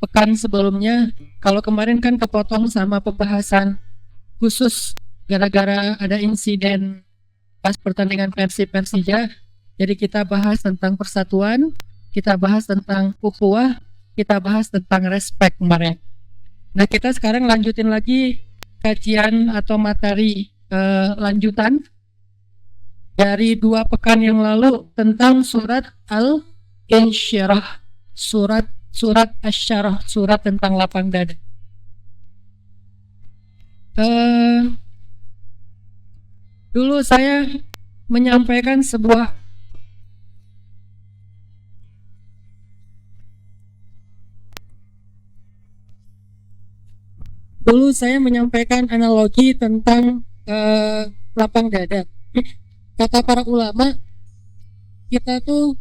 pekan sebelumnya, kalau kemarin kan kepotong sama pembahasan khusus gara-gara ada insiden pas pertandingan Persija. Jadi kita bahas tentang persatuan, kita bahas tentang ukhuwah, kita bahas tentang respect kemarin. Nah kita sekarang lanjutin lagi kajian atau materi lanjutan dari 2 pekan yang lalu tentang surat Al-Insyirah, surat Asy-Syarah, surat tentang lapang dada. Dulu saya menyampaikan analogi tentang lapang dada. Kata para ulama, kita tuh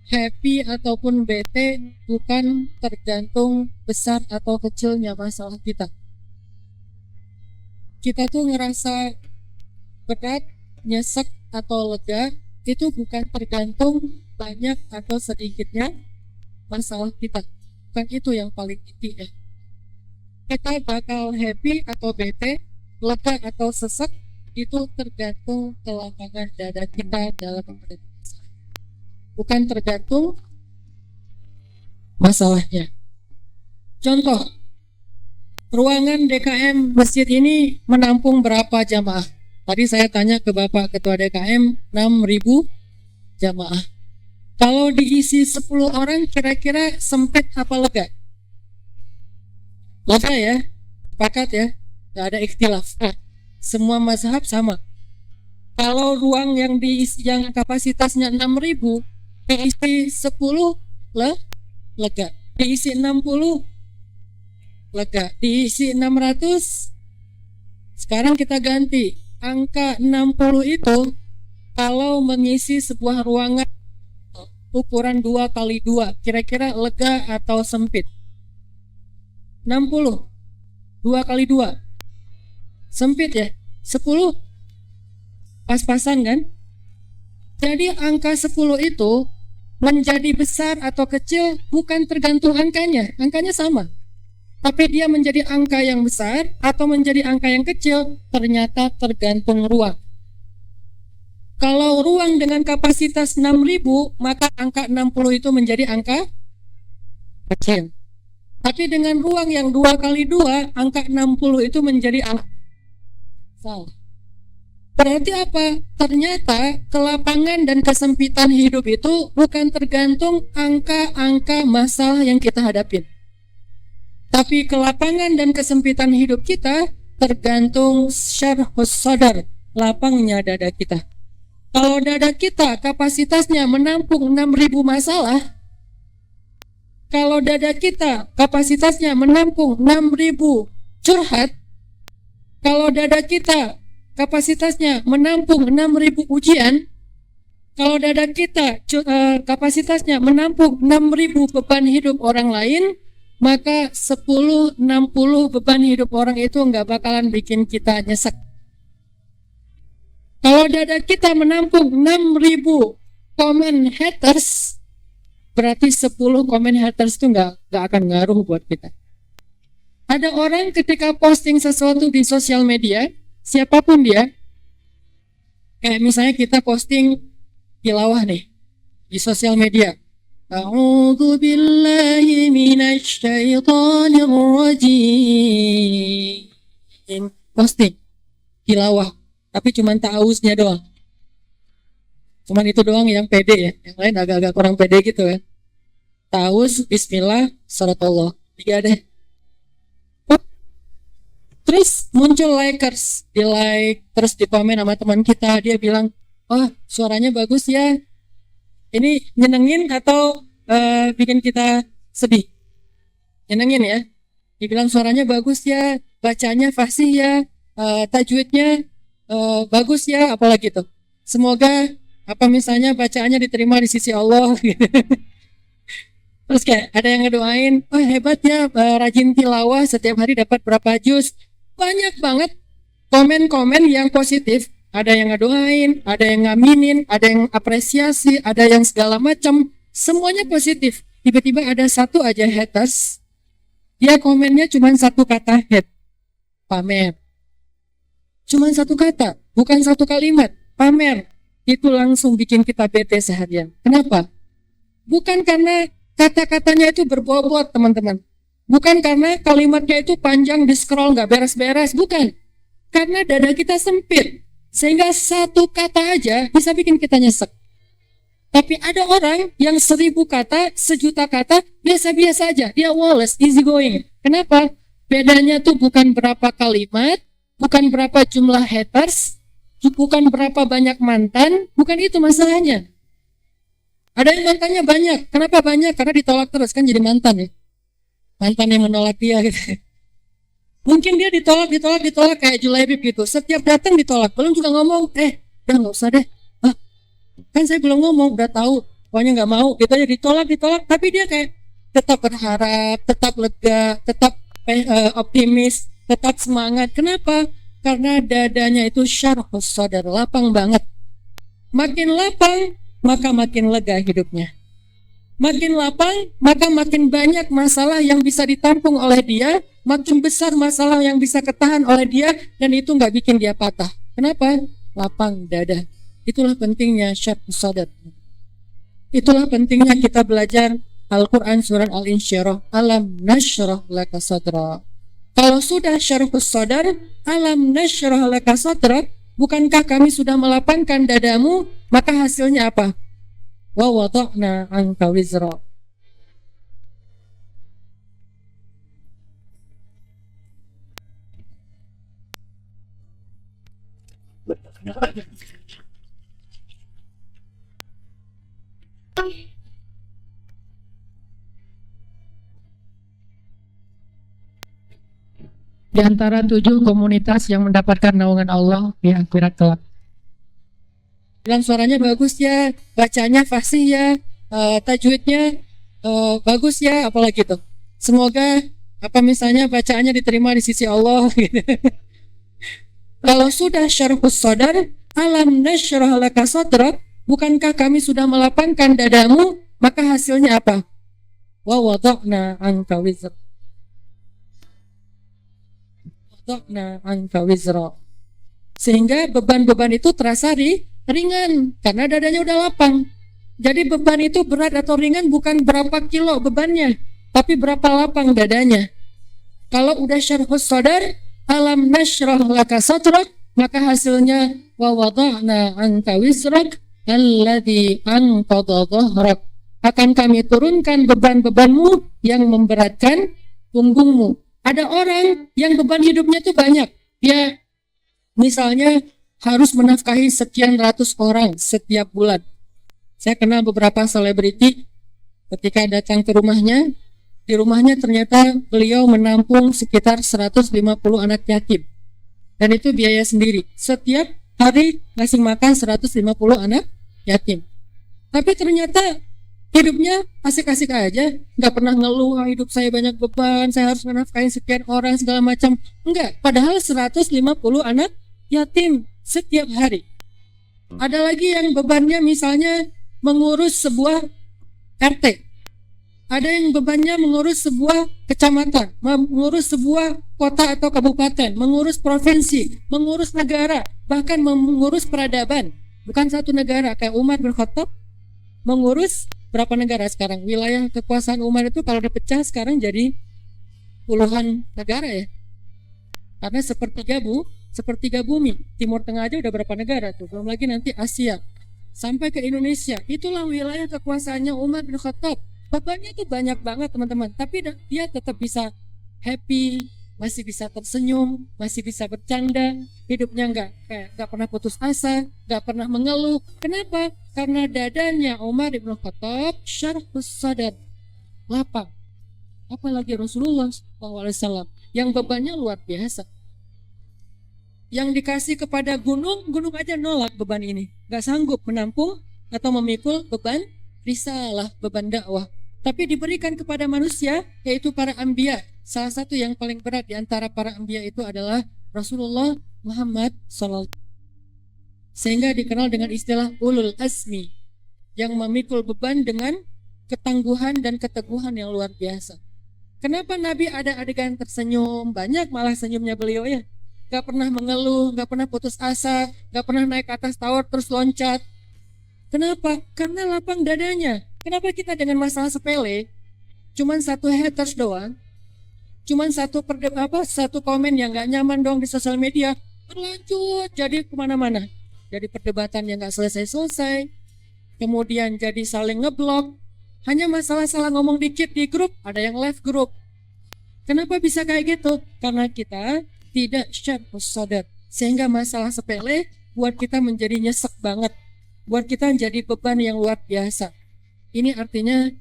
happy ataupun bete bukan tergantung besar atau kecilnya masalah kita. Kita tuh ngerasa berat, nyesek atau lega itu bukan tergantung banyak atau sedikitnya masalah kita. Bukan itu yang paling inti ya. Kita bakal happy atau bete, lega atau sesek itu tergantung kelapangan dada kita dalam menghadapi masalah. Bukan tergantung masalahnya. Contoh, ruangan DKM masjid ini menampung berapa jamaah? Tadi saya tanya ke Bapak Ketua DKM, 6.000 jamaah. Kalau diisi 10 orang kira-kira sempit apa lega? Lega ya, sepakat ya, nggak ada ikhtilaf. Semua mazhab sama. Kalau ruang yang diisi, yang kapasitasnya 6.000, diisi 10 lega, diisi 60 lega, diisi 600. Sekarang kita ganti angka 60 itu kalau mengisi sebuah ruangan ukuran 2x2 kira-kira lega atau sempit? 60 2x2 sempit ya, 10 pas-pasan kan? Jadi angka 10 itu menjadi besar atau kecil bukan tergantung angkanya sama. Tapi dia menjadi angka yang besar atau menjadi angka yang kecil ternyata tergantung ruang. Kalau ruang dengan kapasitas 6.000, maka angka 60 itu menjadi angka kecil. Tapi dengan ruang yang 2x2, angka 60 itu menjadi angka salah. Berarti apa? Ternyata kelapangan dan kesempitan hidup itu bukan tergantung angka-angka masalah yang kita hadapin. Tapi kelapangan dan kesempitan hidup kita tergantung syarhus sadar, lapangnya dada kita. Kalau dada kita kapasitasnya menampung 6.000 masalah, kalau dada kita kapasitasnya menampung 6.000 curhat, kalau dada kita kapasitasnya menampung 6.000 ujian, Kalau dada kita kapasitasnya menampung 6.000 beban hidup orang lain, maka 10-60 beban hidup orang itu nggak bakalan bikin kita nyesek. Kalau dada kita menampung 6.000 komen haters, berarti 10 komen haters itu nggak akan ngaruh buat kita. Ada orang ketika posting sesuatu di sosial media, siapapun dia, kayak misalnya kita posting tilawah nih di sosial media. A'udzu billahi minasy syaithanir rajim. Posting tilawah, tapi cuman ta'awuznya doang. Cuman itu doang yang pede ya. Yang lain agak-agak kurang pede gitu kan. Ta'awuz, bismillah, salatullah. 3 deh. Terus muncul likers, di like, terus di komen sama teman kita, dia bilang, oh suaranya bagus ya, ini nyenengin atau bikin kita sedih? Nyenengin ya, dibilang suaranya bagus ya, bacanya fasih ya, tajwidnya bagus ya, apalagi tuh. Semoga apa misalnya bacaannya diterima di sisi Allah. Terus kayak ada yang ngedoain, oh hebat ya, rajin tilawah, setiap hari dapat berapa juz. Banyak banget komen-komen yang positif. Ada yang ngedoain, ada yang ngaminin, ada yang apresiasi, ada yang segala macam. Semuanya positif. Tiba-tiba ada satu aja haters. Dia komennya cuma satu kata hate. Pamer. Cuma satu kata, bukan satu kalimat. Pamer. Itu langsung bikin kita bete seharian. Kenapa? Bukan karena kata-katanya itu berbobot, teman-teman. Bukan karena kalimatnya itu panjang, di scroll nggak beres-beres, bukan. Karena dada kita sempit, sehingga satu kata aja bisa bikin kita nyesek. Tapi ada orang yang 1.000 kata, 1.000.000 kata, biasa-biasa aja. Dia wallet, easy going. Kenapa? Bedanya tuh bukan berapa kalimat, bukan berapa jumlah haters, bukan berapa banyak mantan, bukan itu masalahnya. Ada yang mantannya banyak. Kenapa banyak? Karena ditolak terus, kan jadi mantan ya. Mantan yang menolak dia gitu. Mungkin dia ditolak kayak Julaibib gitu. Setiap datang ditolak, belum juga ngomong, udah nggak usah deh. Kan saya belum ngomong, udah tahu, pokoknya nggak mau. Gitu aja ditolak, tapi dia kayak tetap berharap, tetap lega, tetap optimis, tetap semangat. Kenapa? Karena dadanya itu syarhus sadar, lapang banget. Makin lapang, maka makin lega hidupnya. Makin lapang, maka makin banyak masalah yang bisa ditampung oleh dia, makin besar masalah yang bisa ketahan oleh dia, dan itu nggak bikin dia patah. Kenapa? Lapang dada. Itulah pentingnya syarhus sadar. Itulah pentingnya kita belajar Al-Quran surah Al-Insyirah. Alam nasyrah laka sadra. Kalau sudah syarhus sadar, alam nasyrah laka sadra, bukankah kami sudah melapangkan dadamu, maka hasilnya apa? Wa wada'na anka wizra. Di antara 7 komunitas yang mendapatkan naungan Allah di akhirat kelak. Bilang suaranya bagus ya, bacanya fasih ya, tajwidnya bagus ya, apalagi tuh. Semoga apa misalnya bacaannya diterima di sisi Allah. Kalau sudah syarhus sadar, alam nasyrah laka sadrak, bukankah kami sudah melapangkan dadamu, maka hasilnya apa? Wa wada'na anka wizra. Wada'na anka wizra. Sehingga beban-beban itu terasa ringan karena dadanya udah lapang. Jadi beban itu berat atau ringan bukan berapa kilo bebannya, tapi berapa lapang dadanya. Kalau udah syarhus sadar, alam nasyrah laka sadrak, maka hasilnya wa wada'na anka wizrak alladzi anqadha dhahrak. Akan kami turunkan beban-bebanmu yang memberatkan punggungmu. Ada orang yang beban hidupnya tuh banyak. Dia misalnya harus menafkahi sekian ratus orang setiap bulan. Saya kenal beberapa selebriti, ketika datang ke rumahnya, di rumahnya ternyata beliau menampung sekitar 150 anak yatim. Dan itu biaya sendiri. Setiap hari ngasih makan 150 anak yatim. Tapi ternyata hidupnya asik-asik aja, nggak pernah ngeluh, "Ah, hidup saya banyak beban, saya harus menafkahi sekian orang segala macam." Enggak, padahal 150 anak yatim setiap hari. Ada lagi yang bebannya misalnya mengurus sebuah RT. Ada yang bebannya mengurus sebuah kecamatan, mengurus sebuah kota atau kabupaten, mengurus provinsi, mengurus negara, bahkan mengurus peradaban. Bukan satu negara, kayak Umar bin Khattab mengurus berapa negara sekarang. Wilayah kekuasaan Umar itu kalau dipecah sekarang jadi puluhan negara ya. Karena sepertiga bumi. Timur Tengah aja udah berapa negara tuh. Belum lagi nanti Asia. Sampai ke Indonesia. Itulah wilayah kekuasaannya Umar bin Khattab. Bebannya itu banyak banget teman-teman. Tapi dia tetap bisa happy, masih bisa tersenyum, masih bisa bercanda. Hidupnya nggak pernah putus asa, nggak pernah mengeluh. Kenapa? Karena dadanya Umar bin Khattab syarhus sadar, lapang. Apalagi Rasulullah SAW yang bebannya luar biasa. Yang dikasih kepada gunung aja nolak beban ini. Gak sanggup menampung atau memikul beban risalah, beban dakwah. Tapi diberikan kepada manusia, yaitu para anbiya. Salah satu yang paling berat di antara para anbiya itu adalah Rasulullah Muhammad SAW. Sehingga dikenal dengan istilah ulul azmi, yang memikul beban dengan ketangguhan dan keteguhan yang luar biasa. Kenapa Nabi ada adegan tersenyum? Banyak malah senyumnya beliau ya. Gak pernah mengeluh, gak pernah putus asa, gak pernah naik ke atas tower terus loncat. Kenapa? Karena lapang dadanya. Kenapa kita dengan masalah sepele, cuman satu haters doang, cuman satu komen yang gak nyaman dong di sosial media, berlanjut jadi kemana-mana. Jadi perdebatan yang gak selesai-selesai, kemudian jadi saling ngeblok. Hanya masalah salah ngomong dikit di grup, ada yang live grup. Kenapa bisa kayak gitu? Karena kita tidak syarhus sadar, sehingga masalah sepele buat kita menjadi nyesek banget, buat kita menjadi beban yang luar biasa. Ini artinya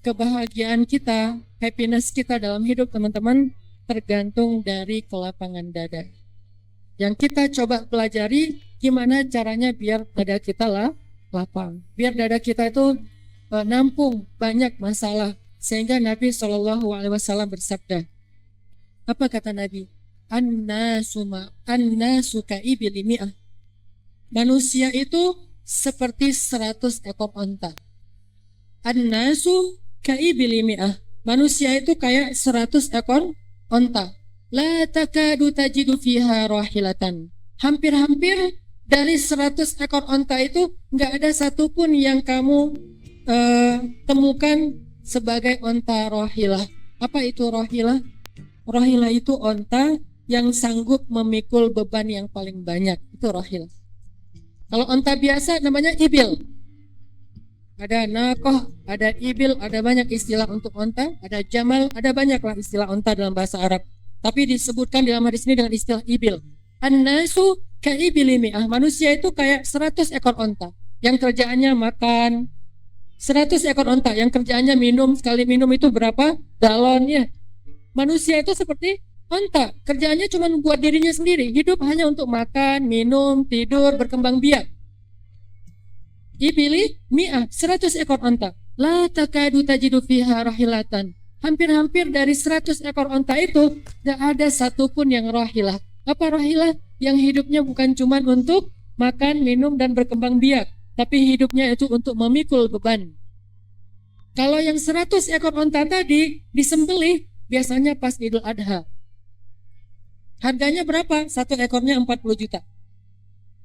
kebahagiaan kita, happiness kita dalam hidup teman-teman tergantung dari kelapangan dada. Yang kita coba pelajari gimana caranya biar dada kita lapang, biar dada kita itu nampung banyak masalah. Sehingga Nabi SAW bersabda, apa kata Nabi? An-nasu ka'ibil mi'ah. Manusia itu seperti 100 ekor onta. An-nasu ka'ibil mi'ah. Manusia itu kayak 100 ekor onta. La takadu tajidu fiha rahilatan. Hampir-hampir dari 100 ekor onta itu nggak ada satupun yang kamu temukan sebagai onta rahilah. Apa itu rahilah? Rahilah itu onta yang sanggup memikul beban yang paling banyak. Itu rahilah. Kalau onta biasa namanya ibil. Ada nakoh, ada ibil, ada banyak istilah untuk onta. Ada jamal, ada banyaklah istilah onta dalam bahasa Arab. Tapi disebutkan dalam hadis ini dengan istilah ibil. An-nasu ka'ibili mi'ah. Manusia itu kayak 100 ekor onta yang kerjaannya makan. 100 ekor onta yang kerjaannya minum. Sekali minum itu berapa galon ya. Manusia itu seperti onta, kerjaannya cuma buat dirinya sendiri. Hidup hanya untuk makan, minum, tidur, berkembang biak. Ibili mi'ah, 100 ekor onta. La takadu tajidu fiha rahilatan. Hampir-hampir dari 100 ekor onta itu tidak ada satupun yang rahilah. Apa rahilah? Yang hidupnya bukan cuma untuk makan, minum, dan berkembang biak, tapi hidupnya itu untuk memikul beban. Kalau yang 100 ekor onta tadi disembelih biasanya pas Idul Adha. Harganya berapa? Satu ekornya 40 juta.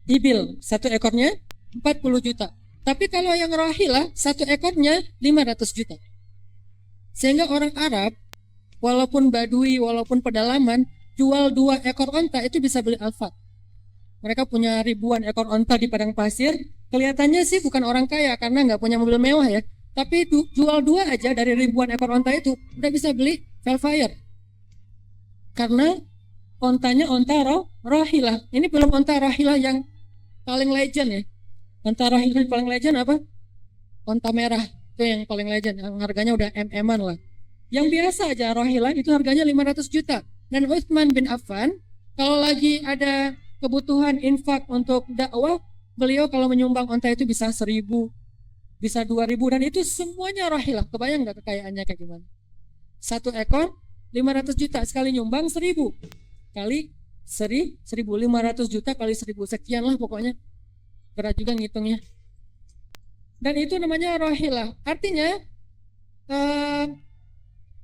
Ibil, satu ekornya 40 juta. Tapi kalau yang rahilah, satu ekornya 500 juta. Sehingga orang Arab, walaupun badui, walaupun pedalaman, jual 2 ekor onta itu bisa beli Alphard. Mereka punya ribuan ekor onta di padang pasir. Kelihatannya sih bukan orang kaya karena nggak punya mobil mewah ya. Tapi jual 2 aja dari ribuan ekor onta itu udah bisa beli Velfire. Karena ontanya onta rahilah. Ini belum onta rahilah yang paling legend ya. Onta rahilah paling legend apa? Onta merah. Itu yang paling legend. Yang harganya udah MM-an lah. Yang biasa aja rahilah itu harganya 500 juta. Dan Utsman bin Affan kalau lagi ada kebutuhan infak untuk dakwah, beliau kalau menyumbang onta itu bisa 1.000, bisa 2.000, dan itu semuanya rahilah. Kebayang nggak kekayaannya kayak gimana? Satu ekor 500 juta, sekali nyumbang 1.000 kali 1.500 juta kali 1.000, sekian lah pokoknya. Berat juga ngitungnya. Dan itu namanya rahilah. Artinya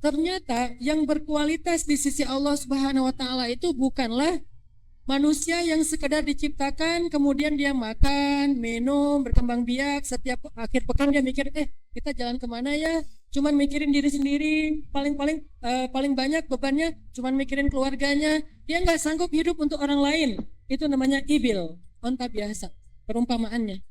ternyata yang berkualitas di sisi Allah Subhanahu wa taala itu bukanlah manusia yang sekedar diciptakan kemudian dia makan, minum, berkembang biak, setiap akhir pekan dia mikir kita jalan kemana ya, cuman mikirin diri sendiri, paling banyak bebannya cuman mikirin keluarganya, dia nggak sanggup hidup untuk orang lain. Itu namanya ibil, onta biasa perumpamaannya.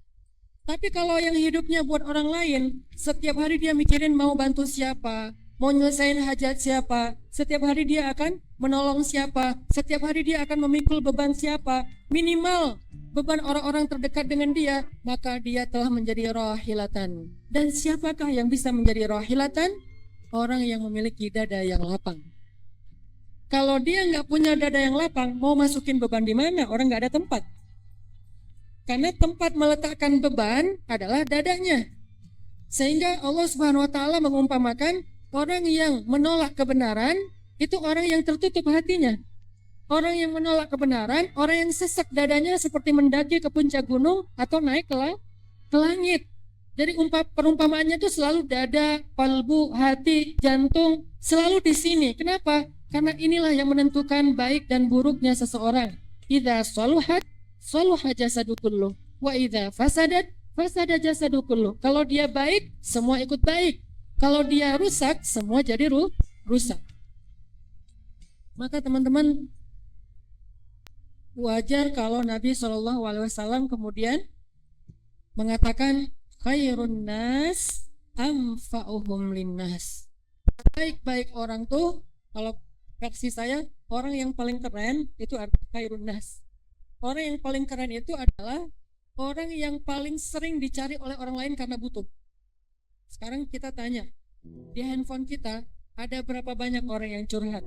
Tapi kalau yang hidupnya buat orang lain, setiap hari dia mikirin mau bantu siapa, mau nyelesain hajat siapa, setiap hari dia akan menolong siapa, setiap hari dia akan memikul beban siapa, minimal beban orang-orang terdekat dengan dia, maka dia telah menjadi rahilatan. Dan siapakah yang bisa menjadi rahilatan? Orang yang memiliki dada yang lapang. Kalau dia nggak punya dada yang lapang, mau masukin beban di mana? Orang nggak ada tempat. Karena tempat meletakkan beban adalah dadanya. Sehingga Allah Subhanahu wa taala mengumpamakan orang yang menolak kebenaran itu orang yang tertutup hatinya. Orang yang menolak kebenaran, orang yang sesak dadanya seperti mendaki ke puncak gunung atau naik ke langit. Jadi perumpamaannya itu selalu dada, kalbu, hati, jantung, selalu di sini. Kenapa? Karena inilah yang menentukan baik dan buruknya seseorang. Idza saluhat saluha jasadu kulluh wa idza fasadat fasada jasadu kulluh. Kalau dia baik, semua ikut baik. Kalau dia rusak, semua jadi rusak. Maka teman-teman, wajar kalau Nabi SAW kemudian mengatakan khairun nas anfa'uhum linnas. Baik-baik orang tuh, kalau versi saya, orang yang paling keren itu artinya khairun nas. Orang yang paling keren itu adalah orang yang paling sering dicari oleh orang lain karena butuh. Sekarang kita tanya, di handphone kita ada berapa banyak orang yang curhat?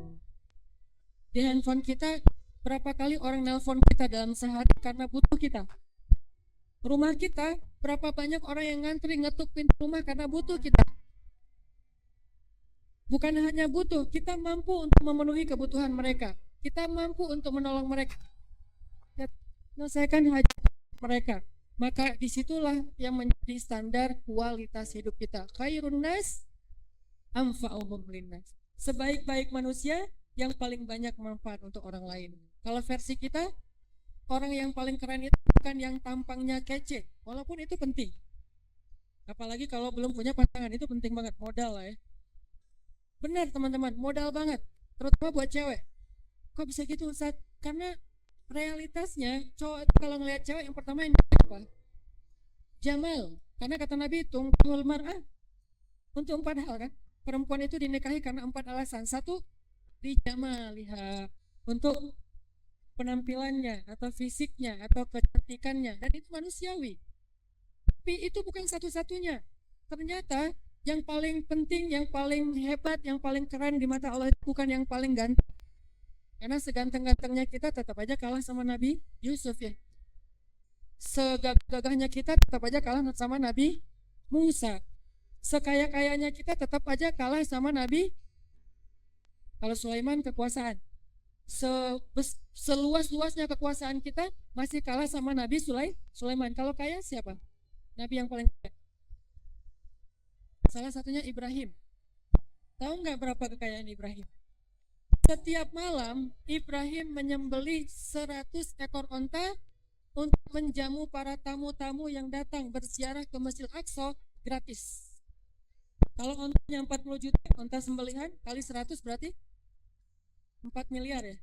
Di handphone kita berapa kali orang nelpon kita dalam sehari karena butuh kita? Rumah kita berapa banyak orang yang ngantri ngetuk pintu rumah karena butuh kita? Bukan hanya butuh, kita mampu untuk memenuhi kebutuhan mereka. Kita mampu untuk menolong mereka, menyelesaikan hajat mereka. Maka disitulah yang menjadi standar kualitas hidup kita. Khairun nas anfa'uhum linnas. Sebaik-baik manusia yang paling banyak manfaat untuk orang lain. Kalau versi kita, orang yang paling keren itu bukan yang tampangnya kece, walaupun itu penting. Apalagi kalau belum punya pasangan, itu penting banget, modal lah ya. Benar teman-teman, modal banget, terutama buat cewek. Kok bisa gitu Ustaz? Karena realitasnya cowok kalau ngelihat cewek yang pertama yang apa? Jamal. Karena kata Nabi tungkul mar'ah untuk 4 hal kan. Perempuan itu dinikahi karena 4 alasan. 1, di jamal, lihat untuk penampilannya atau fisiknya atau kecantikannya, dan itu manusiawi. Tapi itu bukan satu-satunya. Ternyata yang paling penting, yang paling hebat, yang paling keren di mata Allah itu bukan yang paling ganteng. Karena seganteng-gantengnya kita tetap aja kalah sama Nabi Yusuf ya. Segagahnya kita tetap aja kalah sama Nabi Musa. Sekaya-kayanya kita tetap aja kalah sama Nabi. Kalau Sulaiman kekuasaan, seluas-luasnya kekuasaan kita masih kalah sama Nabi Sulaiman. Kalau kaya siapa? Nabi yang paling kaya. Salah satunya Ibrahim. Tahu nggak berapa kekayaan Ibrahim? Setiap malam Ibrahim menyembelih 100 ekor onta untuk menjamu para tamu-tamu yang datang berziarah ke Masjidil Aqsa gratis. Kalau ontanya 40 juta, onta sembelihan kali 100 berarti 4 miliar ya.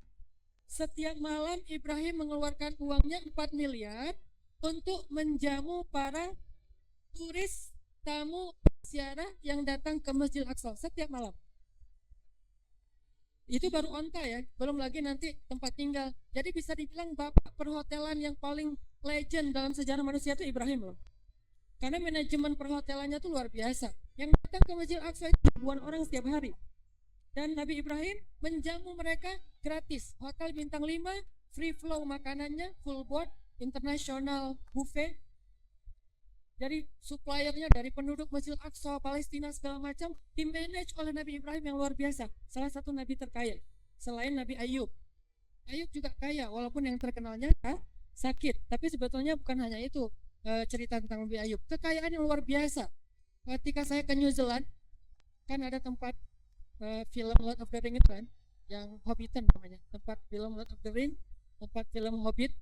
Setiap malam Ibrahim mengeluarkan uangnya 4 miliar untuk menjamu para turis tamu ziarah yang datang ke Masjidil Aqsa setiap malam. Itu baru onta ya, belum lagi nanti tempat tinggal. Jadi bisa dibilang bapak perhotelan yang paling legend dalam sejarah manusia itu Ibrahim loh. Karena manajemen perhotelannya itu luar biasa. Yang datang ke Masjidil Aqsa itu ribuan orang setiap hari. Dan Nabi Ibrahim menjamu mereka gratis. Hotel bintang 5, free flow makanannya, full board, internasional buffet. Jadi suppliernya dari penduduk Masjid Aqsa, Palestina segala macam dimanage oleh Nabi Ibrahim yang luar biasa. Salah satu nabi terkaya selain Nabi Ayub. Ayub juga kaya walaupun yang terkenalnya sakit. Tapi sebetulnya bukan hanya itu cerita tentang Nabi Ayub. Kekayaan yang luar biasa. Ketika saya ke New Zealand, kan ada tempat film Lord of the Ring itu kan, yang Hobbiton namanya, tempat film Lord of the Ring, tempat film Hobbit.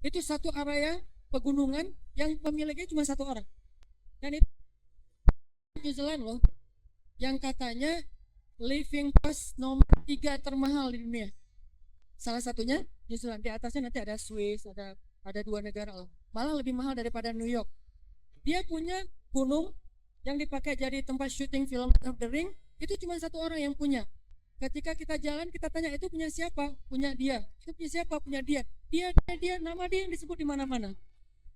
Itu satu area pegunungan yang pemiliknya cuma satu orang, dan itu New Zealand loh, yang katanya living cost nomor 3 termahal di dunia. Salah satunya New Zealand. Di atasnya nanti ada Swiss, ada 2 negara loh, malah lebih mahal daripada New York. Dia punya gunung yang dipakai jadi tempat syuting film of the Ring, itu cuma satu orang yang punya. Ketika kita jalan, kita tanya itu punya siapa? Punya dia. Itu punya siapa? Punya dia. Dia, nama dia yang disebut di mana-mana.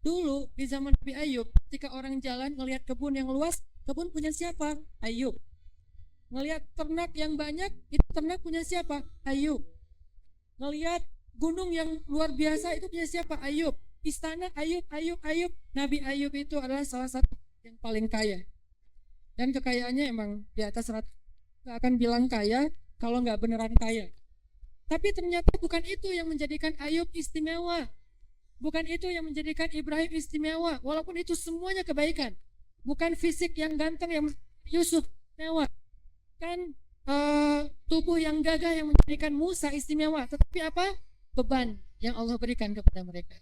Dulu di zaman Nabi Ayub, ketika orang jalan ngelihat kebun yang luas, kebun punya siapa? Ayub. Ngelihat ternak yang banyak, itu ternak punya siapa? Ayub. Ngelihat gunung yang luar biasa, itu punya siapa? Ayub. Istana Ayub. Nabi Ayub itu adalah salah satu yang paling kaya. Dan kekayaannya emang di atas rata. Gak akan bilang kaya kalau nggak beneran kaya. Tapi ternyata bukan itu yang menjadikan Ayub istimewa. Bukan itu yang menjadikan Ibrahim istimewa. Walaupun itu semuanya kebaikan. Bukan fisik yang ganteng yang Yusuf istimewa. Kan tubuh yang gagah yang menjadikan Musa istimewa. Tetapi apa? Beban yang Allah berikan kepada mereka.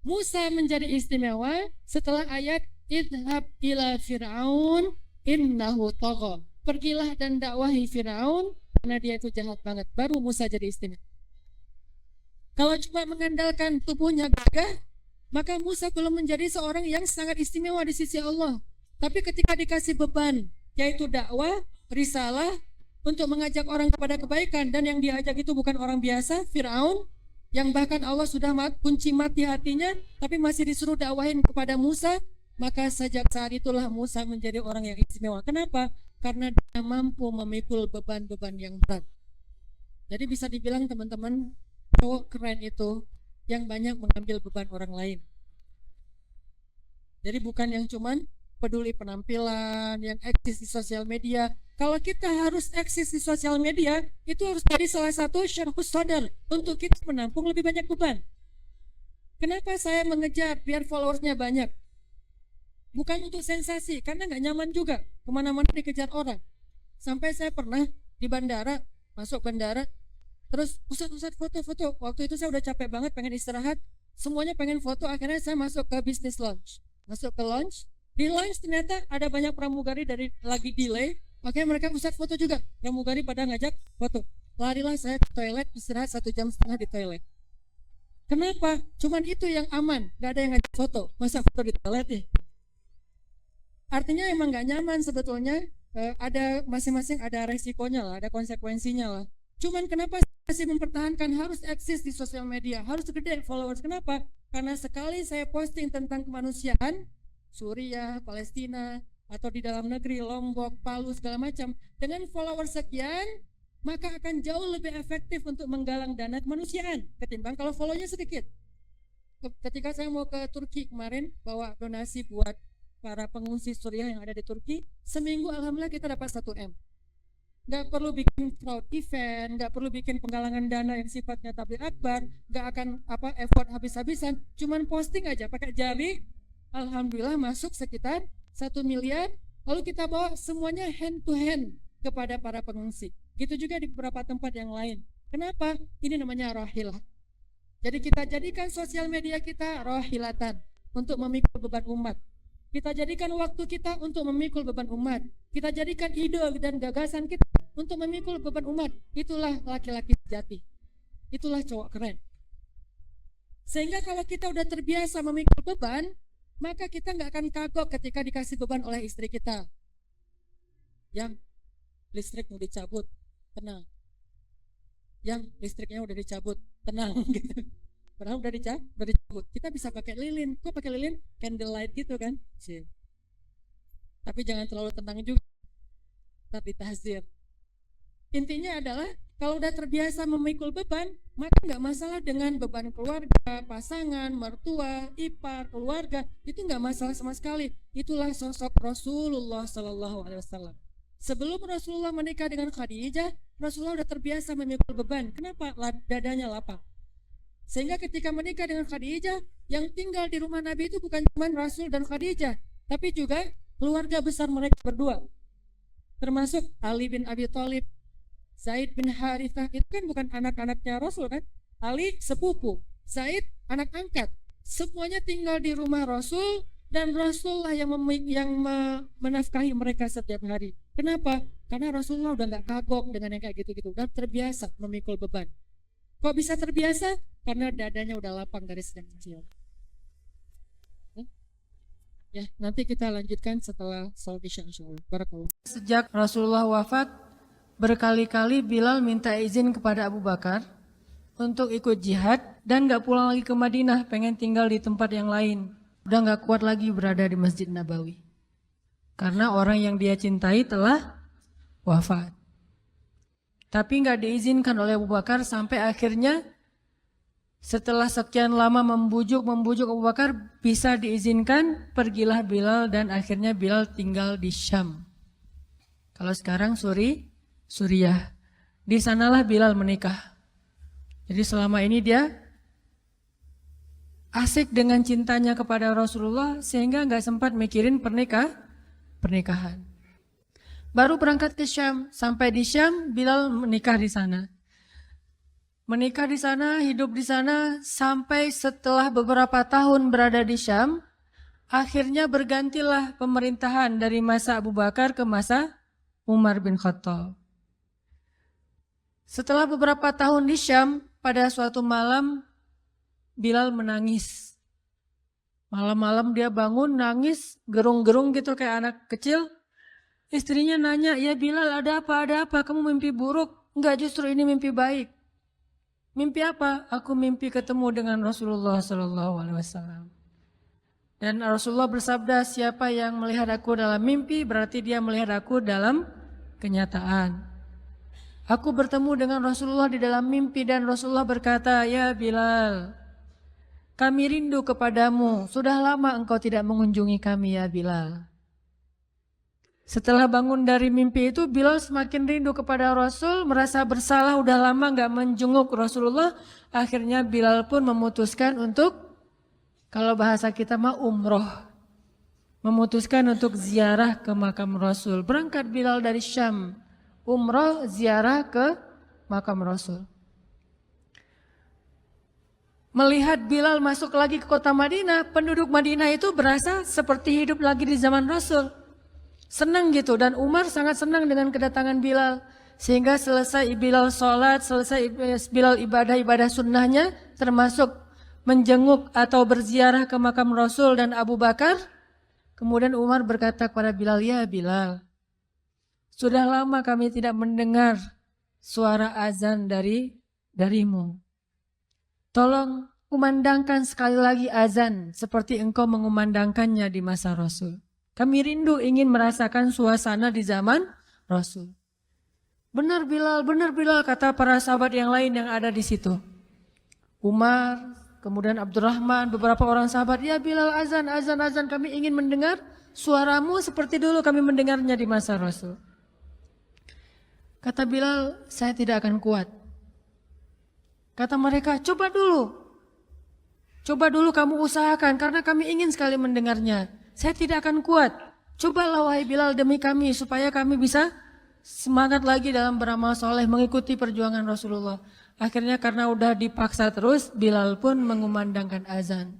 Musa menjadi istimewa setelah ayat idhab ila fir'aun innahu tagha. Pergilah dan dakwahi Firaun karena dia itu jahat banget. Baru Musa jadi istimewa. Kalau cuma mengandalkan tubuhnya gagah, maka Musa belum menjadi seorang yang sangat istimewa di sisi Allah. Tapi ketika dikasih beban, yaitu dakwah, risalah, untuk mengajak orang kepada kebaikan, dan yang diajak itu bukan orang biasa, Firaun, yang bahkan Allah sudah kunci mati hatinya, tapi masih disuruh dakwahin kepada Musa, maka sejak saat itulah Musa menjadi orang yang istimewa. Kenapa? Karena dia mampu memikul beban-beban yang berat. Jadi bisa dibilang teman-teman, cowok keren itu yang banyak mengambil beban orang lain. Jadi bukan yang cuman peduli penampilan, yang eksis di sosial media. Kalau kita harus eksis di sosial media, itu harus jadi salah satu syarhus sadar untuk kita menampung lebih banyak beban. Kenapa saya mengejar biar followersnya banyak? Bukan untuk sensasi, karena nggak nyaman juga kemana-mana dikejar orang. Sampai saya pernah di bandara, masuk bandara, terus Ustaz foto-foto. Waktu itu saya udah capek banget, pengen istirahat, semuanya pengen foto. Akhirnya saya masuk ke business lounge. Masuk ke lounge, di lounge ternyata ada banyak pramugari dari lagi delay. Makanya mereka Ustaz foto juga, pramugari pada ngajak foto. Larilah saya ke toilet, istirahat 1,5 jam di toilet. Kenapa? Cuman itu yang aman, gak ada yang ngajak foto. Masa foto di toilet ya? Artinya emang gak nyaman sebetulnya. Ada masing-masing ada resikonya lah, ada konsekuensinya lah. Cuman kenapa masih mempertahankan harus eksis di sosial media, harus gede followers? Kenapa? Karena sekali saya posting tentang kemanusiaan, Suriah, Palestina, atau di dalam negeri, Lombok, Palu, segala macam, dengan followers sekian, maka akan jauh lebih efektif untuk menggalang dana kemanusiaan ketimbang kalau follownya sedikit. Ketika saya mau ke Turki kemarin, bawa donasi buat para pengungsi Suriah yang ada di Turki, seminggu alhamdulillah kita dapat 1 M. Gak perlu bikin crowd event, gak perlu bikin penggalangan dana yang sifatnya tabligh akbar, gak akan effort habis-habisan, cuman posting aja pakai jari, alhamdulillah masuk sekitar 1 miliar, lalu kita bawa semuanya hand to hand kepada para pengungsi. Gitu juga di beberapa tempat yang lain. Kenapa? Ini namanya rohilah. Jadi kita jadikan sosial media kita rohilatan untuk memikul beban umat. Kita jadikan waktu kita untuk memikul beban umat. Kita jadikan ide dan gagasan kita untuk memikul beban umat. Itulah laki-laki sejati. Itulah cowok keren. Sehingga kalau kita udah terbiasa memikul beban, maka kita nggak akan kagok ketika dikasih beban oleh istri kita. Yang listrik mau dicabut, tenang. Yang listriknya udah dicabut, tenang gitu. Padahal udah dicabut. Kita bisa pakai lilin. Kok pakai lilin? Candlelight gitu kan? Tapi jangan terlalu tenang juga. Tapi tahzir. Intinya adalah Kalau udah terbiasa memikul beban, maka nggak masalah dengan beban keluarga, pasangan, mertua, ipar, keluarga, itu nggak masalah sama sekali. Itulah sosok Rasulullah Shallallahu Alaihi Wasallam. Sebelum Rasulullah menikah dengan Khadijah, Rasulullah udah terbiasa memikul beban. Kenapa? Dadanya lapang. Sehingga ketika menikah dengan Khadijah, yang tinggal di rumah Nabi itu bukan cuma Rasul dan Khadijah, tapi juga keluarga besar mereka berdua. Termasuk Ali bin Abi Thalib, Zaid bin Harithah, itu kan bukan anak-anaknya Rasul kan? Ali sepupu, Zaid anak angkat. Semuanya tinggal di rumah Rasul dan Rasulullah yang menafkahi mereka setiap hari. Kenapa? Karena Rasulullah udah nggak kagok dengan yang kayak gitu-gitu, udah terbiasa memikul beban. Kok bisa terbiasa? Karena dadanya udah lapang dari sejak kecil. Ya, nanti kita lanjutkan setelah salat Isya insyaallah. Barakallah. Sejak Rasulullah wafat, berkali-kali Bilal minta izin kepada Abu Bakar untuk ikut jihad dan gak pulang lagi ke Madinah, pengen tinggal di tempat yang lain. Udah gak kuat lagi berada di Masjid Nabawi. Karena orang yang dia cintai telah wafat. Tapi gak diizinkan oleh Abu Bakar sampai akhirnya setelah sekian lama membujuk Abu Bakar bisa diizinkan, pergilah Bilal dan akhirnya Bilal tinggal di Syam. Kalau sekarang Suriah. Di sanalah Bilal menikah. Jadi selama ini dia asik dengan cintanya kepada Rasulullah sehingga nggak sempat mikirin pernikahan. Baru berangkat ke Syam, sampai di Syam Bilal menikah di sana. Menikah di sana, hidup di sana sampai setelah beberapa tahun berada di Syam, akhirnya bergantilah pemerintahan dari masa Abu Bakar ke masa Umar bin Khattab. Setelah beberapa tahun di Syam, pada suatu malam Bilal menangis. Malam-malam dia bangun nangis, gerung-gerung gitu kayak anak kecil. Istrinya nanya, "Ya Bilal, ada apa? Ada apa? Kamu mimpi buruk?" "Enggak, justru ini mimpi baik." "Mimpi apa?" "Aku mimpi ketemu dengan Rasulullah SAW." Dan Rasulullah bersabda, "Siapa yang melihat aku dalam mimpi, berarti dia melihat aku dalam kenyataan." Aku bertemu dengan Rasulullah di dalam mimpi dan Rasulullah berkata, "Ya Bilal, kami rindu kepadamu. Sudah lama engkau tidak mengunjungi kami ya Bilal." Setelah bangun dari mimpi itu, Bilal semakin rindu kepada Rasul, merasa bersalah udah lama gak menjenguk Rasulullah. Akhirnya Bilal pun memutuskan untuk, kalau bahasa kita mah umroh, memutuskan untuk ziarah ke makam Rasul. Berangkat Bilal dari Syam, umroh ziarah ke makam Rasul. Melihat Bilal masuk lagi ke kota Madinah, penduduk Madinah itu berasa seperti hidup lagi di zaman Rasul. Senang gitu, dan Umar sangat senang dengan kedatangan Bilal. Sehingga selesai Bilal sholat, selesai Bilal ibadah sunnahnya, termasuk menjenguk atau berziarah ke makam Rasul dan Abu Bakar. Kemudian Umar berkata kepada Bilal, "Ya Bilal, sudah lama kami tidak mendengar suara azan darimu. Tolong kumandangkan sekali lagi azan seperti engkau mengumandangkannya di masa Rasul. Kami rindu ingin merasakan suasana di zaman Rasul." Benar Bilal, kata para sahabat yang lain yang ada di situ. Umar, kemudian Abdurrahman, beberapa orang sahabat, "Ya Bilal, azan, kami ingin mendengar suaramu seperti dulu kami mendengarnya di masa Rasul." Kata Bilal, "Saya tidak akan kuat." Kata mereka, coba dulu kamu usahakan karena kami ingin sekali mendengarnya. "Saya tidak akan kuat. Cobalah wahai Bilal demi kami supaya kami bisa semangat lagi dalam beramal soleh mengikuti perjuangan Rasulullah." Akhirnya karena udah dipaksa terus, Bilal pun mengumandangkan azan.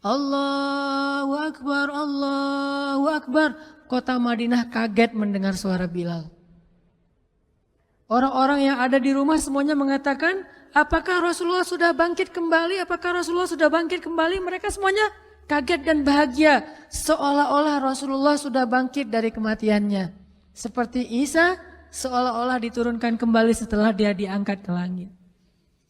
Allahu Akbar, Allahu Akbar. Kota Madinah kaget mendengar suara Bilal. Orang-orang yang ada di rumah semuanya mengatakan, "Apakah Rasulullah sudah bangkit kembali? Apakah Rasulullah sudah bangkit kembali?" Mereka semuanya kaget dan bahagia, seolah-olah Rasulullah sudah bangkit dari kematiannya. Seperti Isa seolah-olah diturunkan kembali setelah dia diangkat ke langit.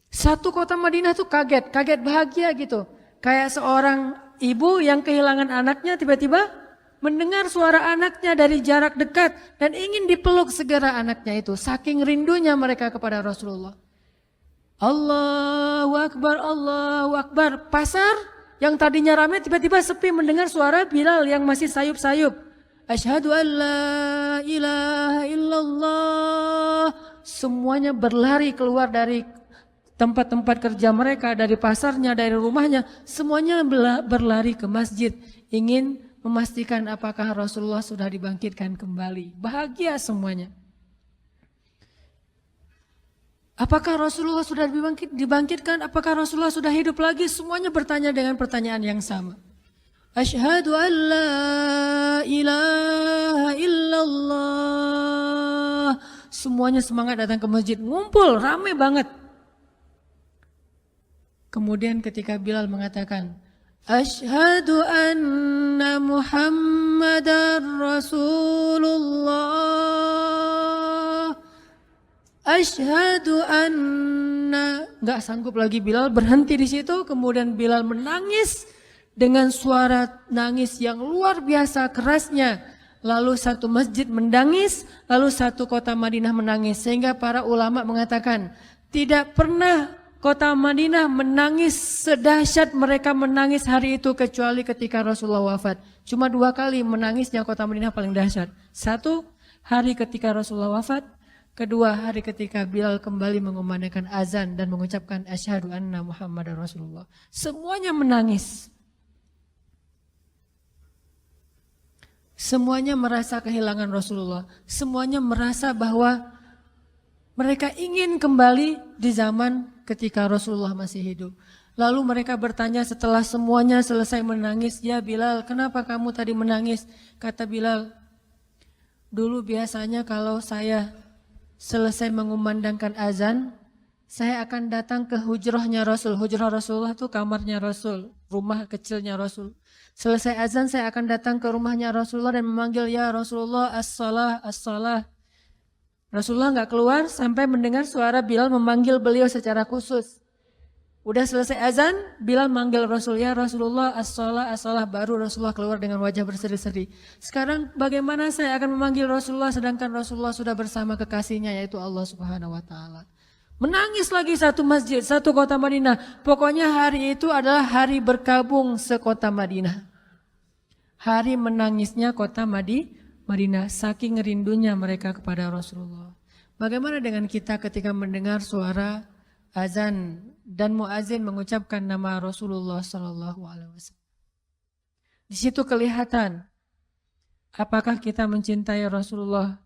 Satu kota Madinah tuh kaget bahagia gitu. Kayak seorang ibu yang kehilangan anaknya tiba-tiba mendengar suara anaknya dari jarak dekat dan ingin dipeluk segera anaknya itu. Saking rindunya mereka kepada Rasulullah. Allahu Akbar, Allahu Akbar. Pasar yang tadinya ramai tiba-tiba sepi mendengar suara Bilal yang masih sayup-sayup. Asyhadu an la ilaha illallah. Semuanya berlari keluar dari tempat-tempat kerja mereka, dari pasarnya, dari rumahnya. Semuanya berlari ke masjid. Ingin memastikan apakah Rasulullah sudah dibangkitkan kembali. Bahagia semuanya. Apakah Rasulullah sudah dibangkitkan? Apakah Rasulullah sudah hidup lagi? Semuanya bertanya dengan pertanyaan yang sama. Asyhadu an la ilaha illallah. Semuanya semangat datang ke masjid. Ngumpul, ramai banget. Kemudian ketika Bilal mengatakan, Asyhadu anna Muhammadar Rasulullah. Asyhadu anna. Gak sanggup lagi Bilal, berhenti di situ. Kemudian Bilal menangis dengan suara nangis yang luar biasa kerasnya. Lalu satu masjid menangis, lalu satu kota Madinah menangis. Sehingga para ulama mengatakan, tidak pernah kota Madinah menangis sedahsyat mereka menangis hari itu kecuali ketika Rasulullah wafat. Cuma 2 kali menangisnya kota Madinah paling dahsyat. 1 hari ketika Rasulullah wafat, 2 hari ketika Bilal kembali mengumandangkan azan dan mengucapkan asyhadu anna Muhammadar Rasulullah. Semuanya menangis. Semuanya merasa kehilangan Rasulullah. Semuanya merasa bahwa mereka ingin kembali di zaman ketika Rasulullah masih hidup. Lalu mereka bertanya setelah semuanya selesai menangis, ya Bilal, kenapa kamu tadi menangis? Kata Bilal, dulu biasanya kalau saya selesai mengumandangkan azan, saya akan datang ke hujrahnya Rasul. Hujrah Rasulullah itu kamarnya Rasul, rumah kecilnya Rasul. Selesai azan saya akan datang ke rumahnya Rasulullah dan memanggil, ya Rasulullah, as-salah, as-salah. Rasulullah nggak keluar sampai mendengar suara Bilal memanggil beliau secara khusus. Udah selesai azan, Bilal manggil Rasul, ya Rasulullah, as-salah, as-salah. Baru Rasulullah keluar dengan wajah berseri-seri. Sekarang bagaimana saya akan memanggil Rasulullah sedangkan Rasulullah sudah bersama kekasihnya yaitu Allah Subhanahu wa Ta'ala. Menangis lagi satu masjid, satu kota Madinah. Pokoknya hari itu adalah hari berkabung sekota Madinah. Hari menangisnya kota Madinah, saking rindunya mereka kepada Rasulullah. Bagaimana dengan kita ketika mendengar suara azan dan muazin mengucapkan nama Rasulullah Sallallahu Alaihi Wasallam? Di situ kelihatan apakah kita mencintai Rasulullah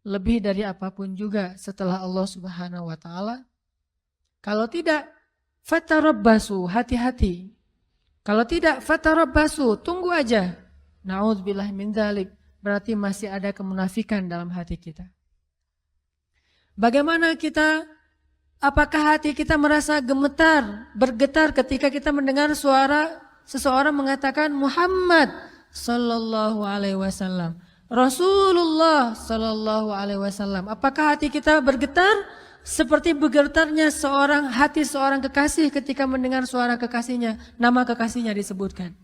lebih dari apapun juga setelah Allah Subhanahu Wa Taala. Kalau tidak, fatarabbasu, hati-hati. Kalau tidak, fatarabbasu, tunggu aja. Na'udzubillah min dzalik. Berarti masih ada kemunafikan dalam hati kita. Bagaimana kita, apakah hati kita merasa gemetar, bergetar ketika kita mendengar suara seseorang mengatakan Muhammad sallallahu alaihi wasallam, Rasulullah sallallahu alaihi wasallam. Apakah hati kita bergetar seperti bergetarnya hati seorang kekasih ketika mendengar suara kekasihnya, nama kekasihnya disebutkan?